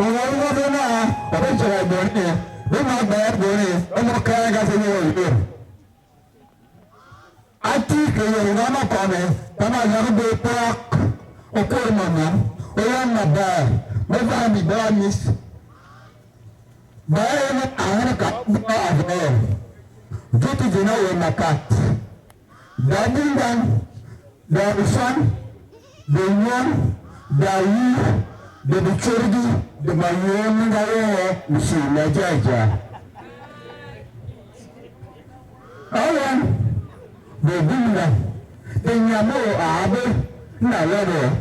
Ona, Openchai Burni, Rima Bad Burni, Omokanga Senior. I think you Rama Kame, Tama Yabe Park, Okurmana, Oyama Bear, Mavani Barnis, Bayan Anaka Bar, Duty Dino Makat, Dadingan, Davisan, the one. Dawi, the Bichurgi, the Mayon Gare, Missina Jaja. Ayan, the Bunda, the Yamo Abe, Nalero,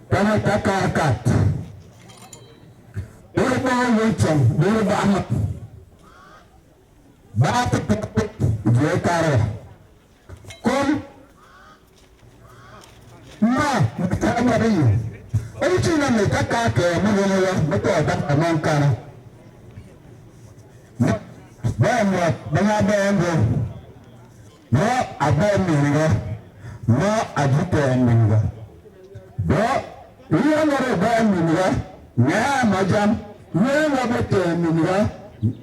Tanataka Cat. Urba Wilson, Urba Bat Jekare. Come. Ma, mtamari. Ochi na metaka ke mwenyewe mtu atakamanka. Bemwa, bemwa. Mo abeminga. Mo aduteminga. Bo, iya ngore beminga. Nya majam, nya ngabeteminga.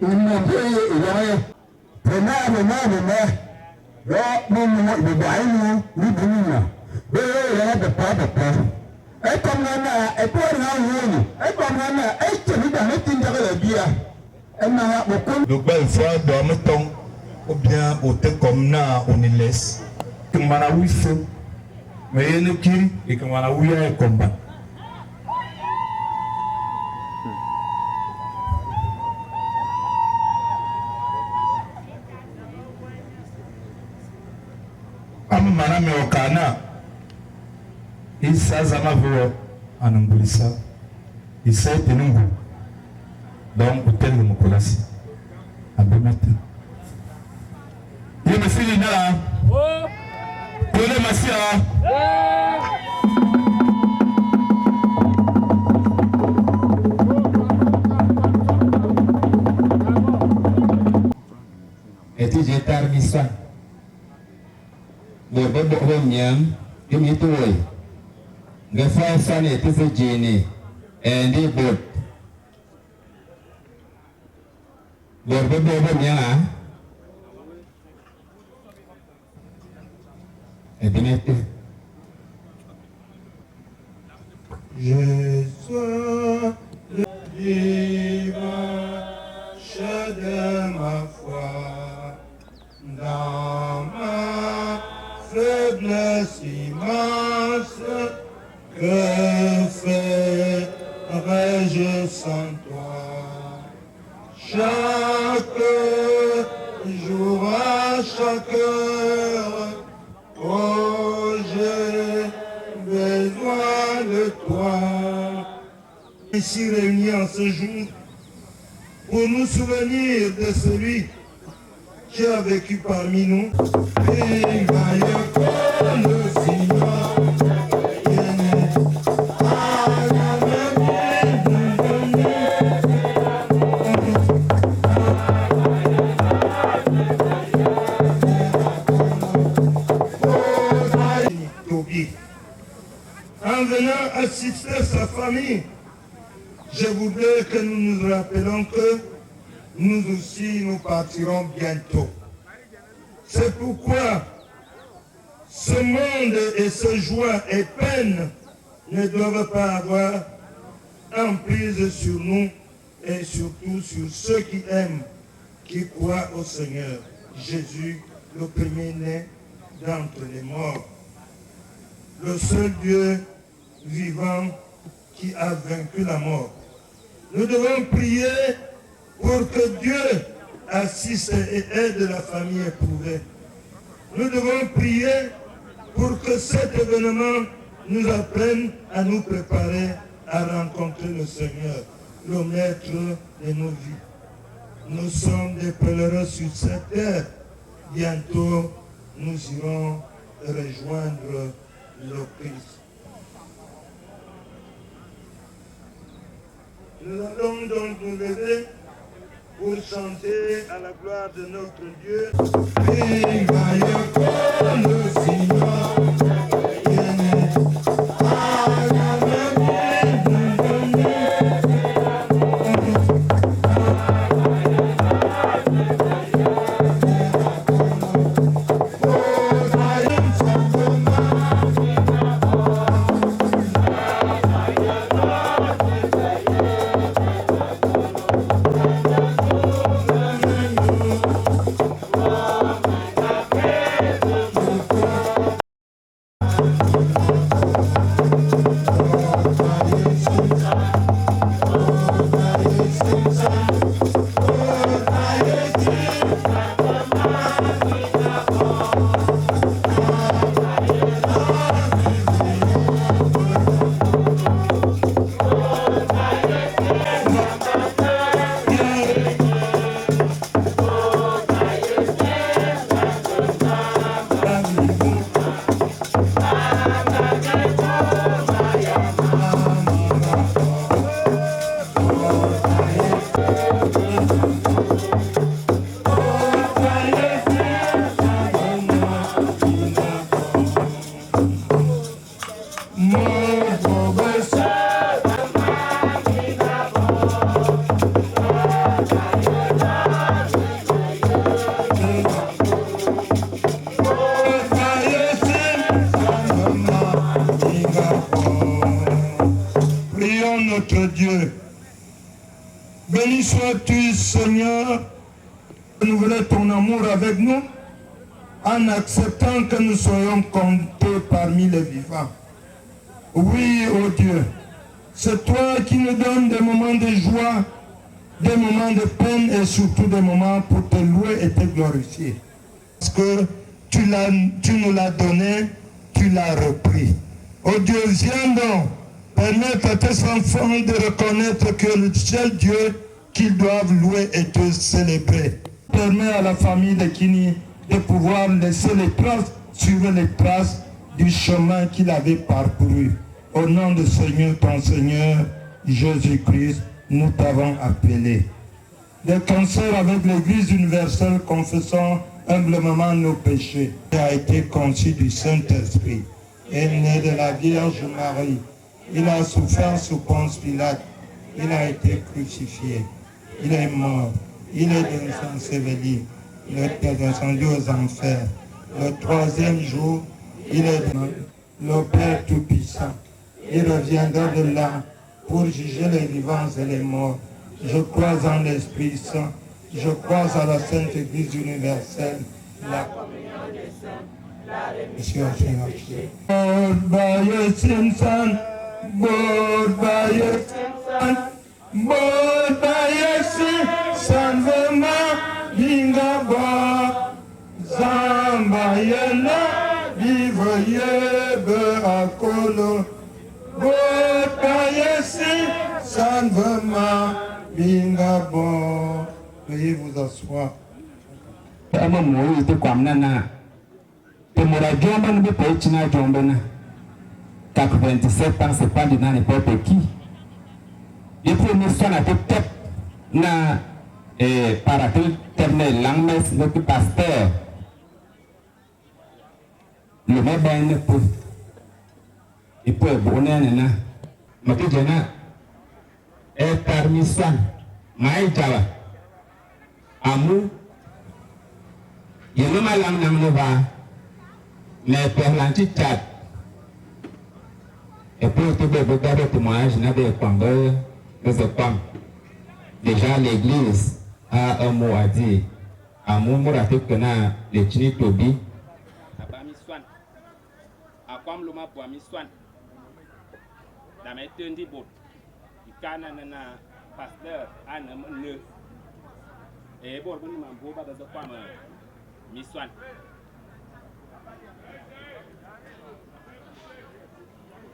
Imombe iwaye. Pena. Yo mumu ibainu ni bunina. The papa. I come now, I pour now, I come now, I tell you that nothing to be a. Le bel frère dormeton ou bien au te comme na on est laisse. Que mana wisse, mais il ne kiri et que mana ouya et combat. Am mana me okana. Isa zama vero anambulisa. Isa tenungu. Donc hotel de Mokolasi. Abimate. Ye mesili na. Oh. Tole masia. Eti jetar misa. Bo nyam, ini tu oi. Gafa Sani Tifujini and the boat. Borbo Miana. Je sois le dimanche de ma foi, dans ma faiblesse immense, que ferais-je sans toi? Chaque jour, à chaque heure, oh, j'ai besoin de toi. Ici réunis en ce jour pour nous souvenir de celui qui a vécu parmi nous. En venant assister sa famille, je voudrais que nous nous rappelions que nous aussi nous partirons bientôt. C'est pourquoi ce monde et ce joie et peine ne doivent pas avoir emprise sur nous et surtout sur ceux qui aiment, qui croient au Seigneur, Jésus, le premier-né d'entre les morts, le seul Dieu vivant qui a vaincu la mort. Nous devons prier pour que Dieu assiste et aide la famille éprouvée. Nous devons prier pour que cet événement nous apprenne à nous préparer à rencontrer le Seigneur, le Maître de nos vies. Nous sommes des pèlerins sur cette terre. Bientôt, nous irons rejoindre le Christ. Nous allons donc nous lever pour chanter à la gloire de notre Dieu. Notre Dieu. Béni sois-tu, Seigneur, renouveler ton amour avec nous en acceptant que nous soyons comptés parmi les vivants. Oui, ô Dieu, c'est toi qui nous donnes des moments de joie, des moments de peine et surtout des moments pour te louer et te glorifier. Parce que tu nous l'as donné, tu l'as repris. Ô Dieu, viens donc permettre à tes enfants de reconnaître que le seul Dieu qu'ils doivent louer et te célébrer. Permets à la famille de Kini de pouvoir laisser les traces, suivre les traces du chemin qu'il avait parcouru. Au nom de Seigneur, ton Seigneur, Jésus-Christ, nous t'avons appelé. De concert avec l'Église universelle, confessant humblement nos péchés, qui a été conçu du Saint-Esprit. est né de la Vierge Marie. Il a souffert sous Ponce Pilate. Il a été crucifié. Il est mort. Il est enseveli. Il est descendu aux enfers. Le troisième jour, il est le Père Tout-Puissant. Il reviendra de là pour juger les vivants et les morts. Je crois en l'Esprit Saint. Je crois à la Sainte Église universelle, la communion des saints, la rémission des péchés. Veuillez vous asseoir. 97 ans, c'est pas de n'importe qui. Et pour nous, ça n'a peut-être na paracle terminal langmes le pasteur. Le même pour et pour bonheur na maki jana permission maïjala amu yema malang nam va mais perlanti chat. Et pour tout le regard témoignage, déjà l'église a un mot à dire. À mon mot à dire que les Chini Tobi. À quoi l'homme pour ami soin. La méthode dit bon. Il canne un pasteur à ne. Et bon, vous m'en beau pas de quoi me soin.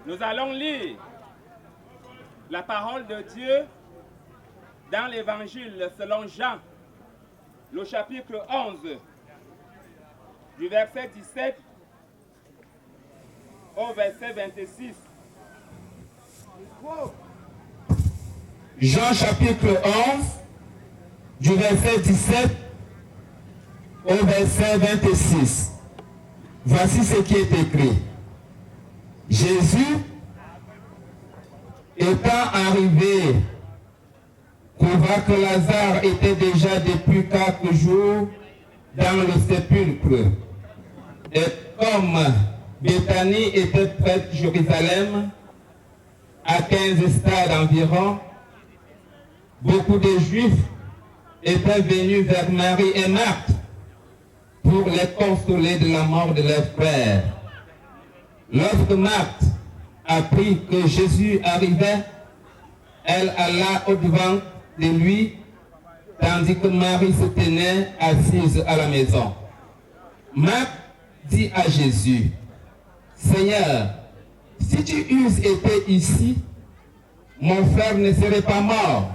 Nous allons lire la parole de Dieu dans l'évangile selon Jean, le chapitre 11, du verset 17 au verset 26. Jean chapitre 11, du verset 17 au verset 26. Voici ce qui est écrit. Jésus, étant arrivé, trouva que Lazare était déjà depuis 4 jours dans le sépulcre. Et comme Béthanie était près de Jérusalem, à 15 stades environ, beaucoup de Juifs étaient venus vers Marie et Marthe pour les consoler de la mort de leur frère. Lorsque Marthe apprit que Jésus arrivait, elle alla au-devant de lui, tandis que Marie se tenait assise à la maison. Marthe dit à Jésus, « Seigneur, si tu eusses été ici, mon frère ne serait pas mort.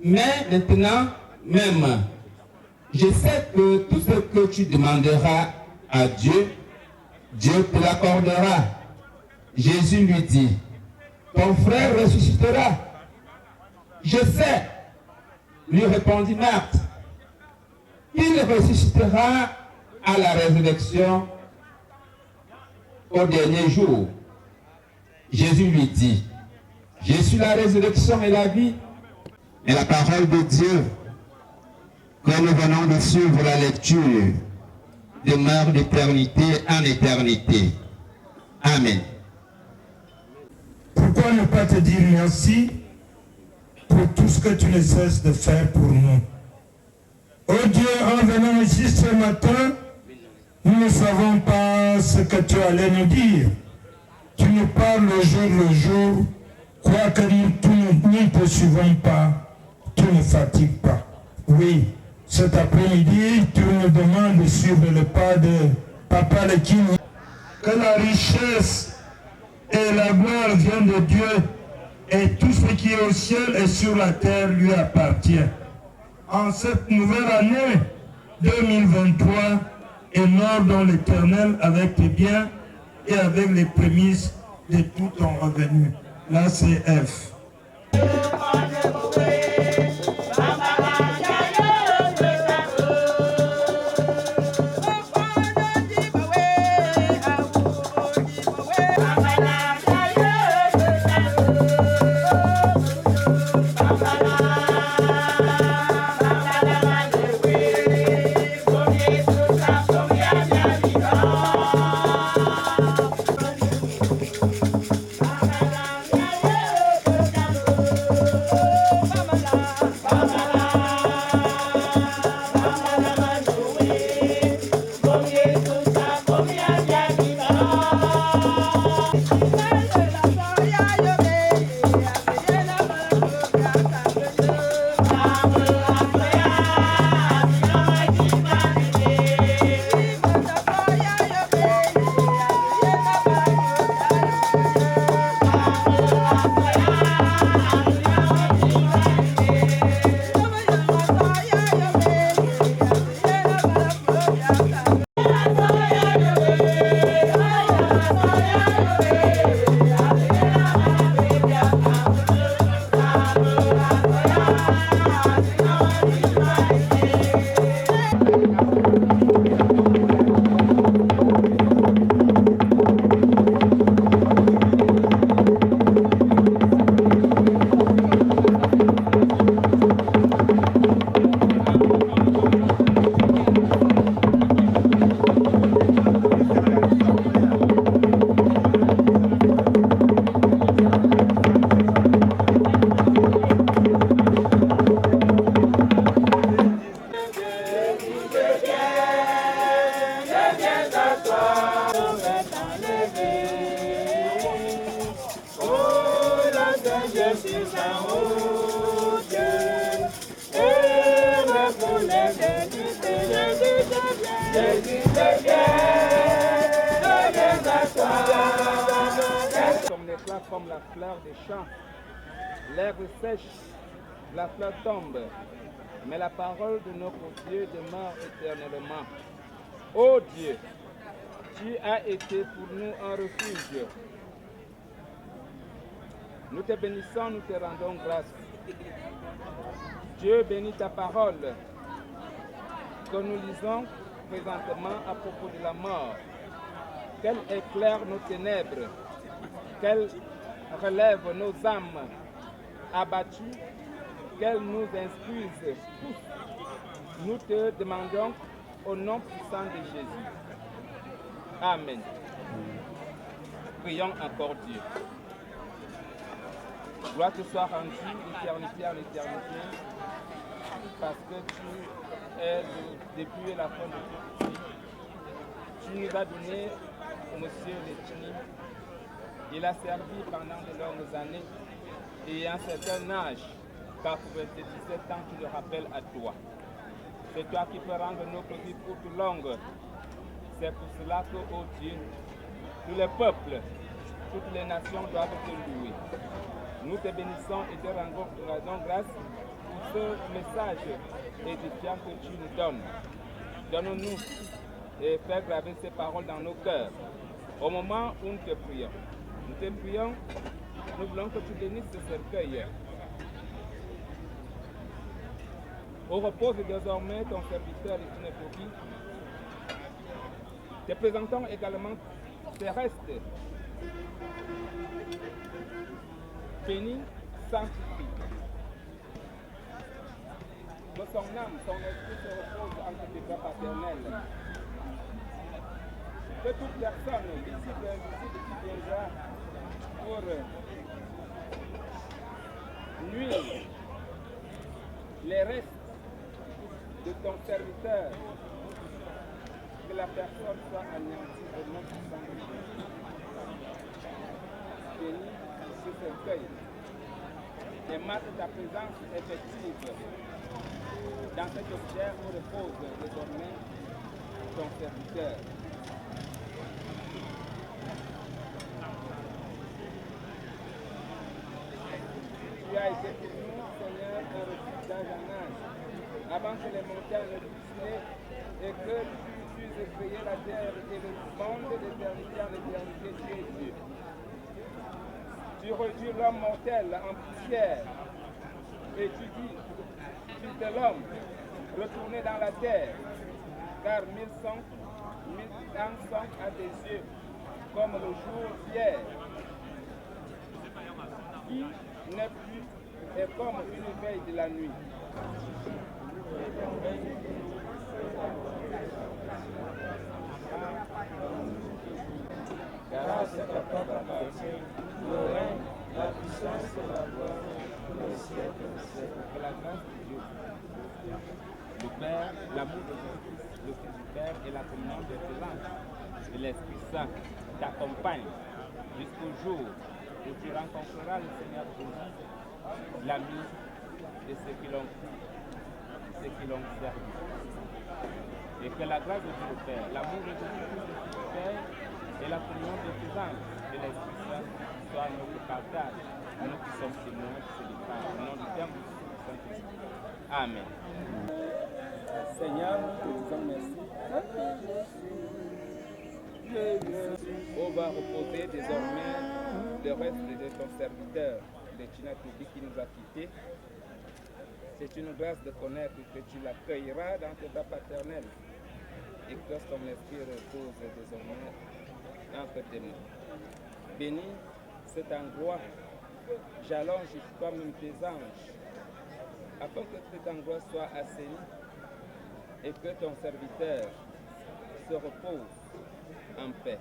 Mais maintenant même, je sais que tout ce que tu demanderas à Dieu, Dieu te l'accordera. » Jésus lui dit, « Ton frère ressuscitera. » « Je sais, lui répondit Marthe, « il ressuscitera à la résurrection au dernier jour. » Jésus lui dit, « Je suis la résurrection et la vie. » Et la parole de Dieu, que nous venons de suivre la lecture, demeure d'éternité en éternité. Amen. Pourquoi ne pas te dire merci pour tout ce que tu ne cesses de faire pour nous? Oh Dieu, en venant ici ce matin, nous ne savons pas ce que tu allais nous dire. Tu nous parles le jour, quoique nous ne te suivons pas, tu ne fatigues pas. Oui, cet après-midi, tu nous demandes de suivre le pas de Papa Lekin. Que la richesse et la gloire viennent de Dieu, et tout ce qui est au ciel et sur la terre lui appartient. En cette nouvelle année 2023, honore dans l'Éternel avec tes biens et avec les prémices de tout ton revenu. Là, c'est F. Comme les fleurs, comme la fleur des champs, l'herbe sèche, la fleur tombe, mais la parole de notre Dieu demeure éternellement. Ô Dieu, tu as été pour nous un refuge. Nous te bénissons, nous te rendons grâce. Dieu bénit ta parole que nous lisons présentement à propos de la mort. Qu'elle éclaire nos ténèbres, qu'elle relève nos âmes abattues, qu'elle nous instruise tous. Nous te demandons au nom puissant de Jésus. Amen. Prions encore Dieu. Gloire te soit rendue d'éternité en éternité, parce que tu es le début et la fin de tout. Tu nous as donné Monsieur Letchini. Il a servi pendant de longues années et à un certain âge, car pour 17 ans, tu le rappelles à toi. C'est toi qui peux rendre notre vie toute longue. C'est pour cela que, ô Dieu, tous les peuples, toutes les nations doivent te louer. Nous te bénissons et te rendons grâce pour ce message édifiant que tu nous donnes. Donne-nous et fais graver ces paroles dans nos cœurs. Au moment où nous te prions, nous voulons que tu bénisses ce cercueil. Au repos désormais ton serviteur et Inéphobie. Te présentons également tes restes. Bénis, sanctifie. Que son âme, son esprit se repose entre tes bras paternels. Que toute personne, visible et invisible, qui viendra pour nuire les restes de ton serviteur, que la personne soit anéantie au nom puissant de Jésus. Bénis ce cercueil et marque ta présence effective dans cet objet où repose désormais ton serviteur. Tu as été pour nous, Seigneur, un refuge d'âge en âge, avant que les montagnes ne puissent et que tu aies créé la terre et le monde d'éternité en éternité, tu es Dieu. Tu réduis l'homme mortel en poussière et tu dis, fils de l'homme, retournez dans la terre, car 1000 ans sont à tes yeux comme le jour d'hier qui n'est plus est comme une veille de la nuit. Grâce à ta t'appartient, le règne, la puissance et la gloire, le siècle des siècles. Que la grâce de Dieu, le Père, l'amour de Dieu, le Fils du Père et la communion de tes anges, et l'Esprit Saint t'accompagne jusqu'au jour où tu rencontreras le Seigneur Jésus, l'ami de ceux qui l'ont servi. Et que la grâce de Dieu le Père, l'amour de Dieu le Fils du Père et la communion de tes anges et l'Esprit Saint soit notre partage, nous qui sommes témoins de ce départ. Au nom du Père, du Fils et du Saint-Esprit. Amen. Seigneur, nous te disons merci. On va reposer désormais le reste de ton serviteur, de Tina Tobi, qui nous a quittés. C'est une grâce de connaître que tu l'accueilleras dans tes bras paternels et que ton esprit repose désormais entre tes mains. Bénis cet endroit, j'allonge toi-même tes anges, afin que cet endroit soit assaini et que ton serviteur se repose en paix.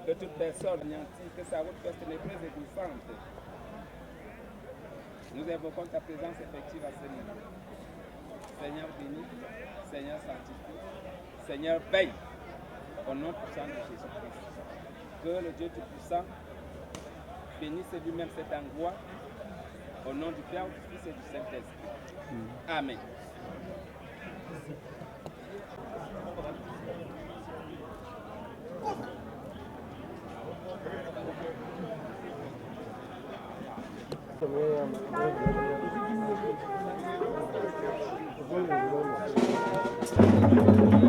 Que toute personne anéantie, que sa route soit ténébreuse et glissante. Nous invoquons ta présence effective à ce niveau. Seigneur béni, Seigneur sanctifie, Seigneur veille au nom puissant de Jésus-Christ. Que le Dieu Tout-Puissant bénisse lui-même cet endroit au nom du Père, du Fils et du Saint-Esprit. Amen. Thank you.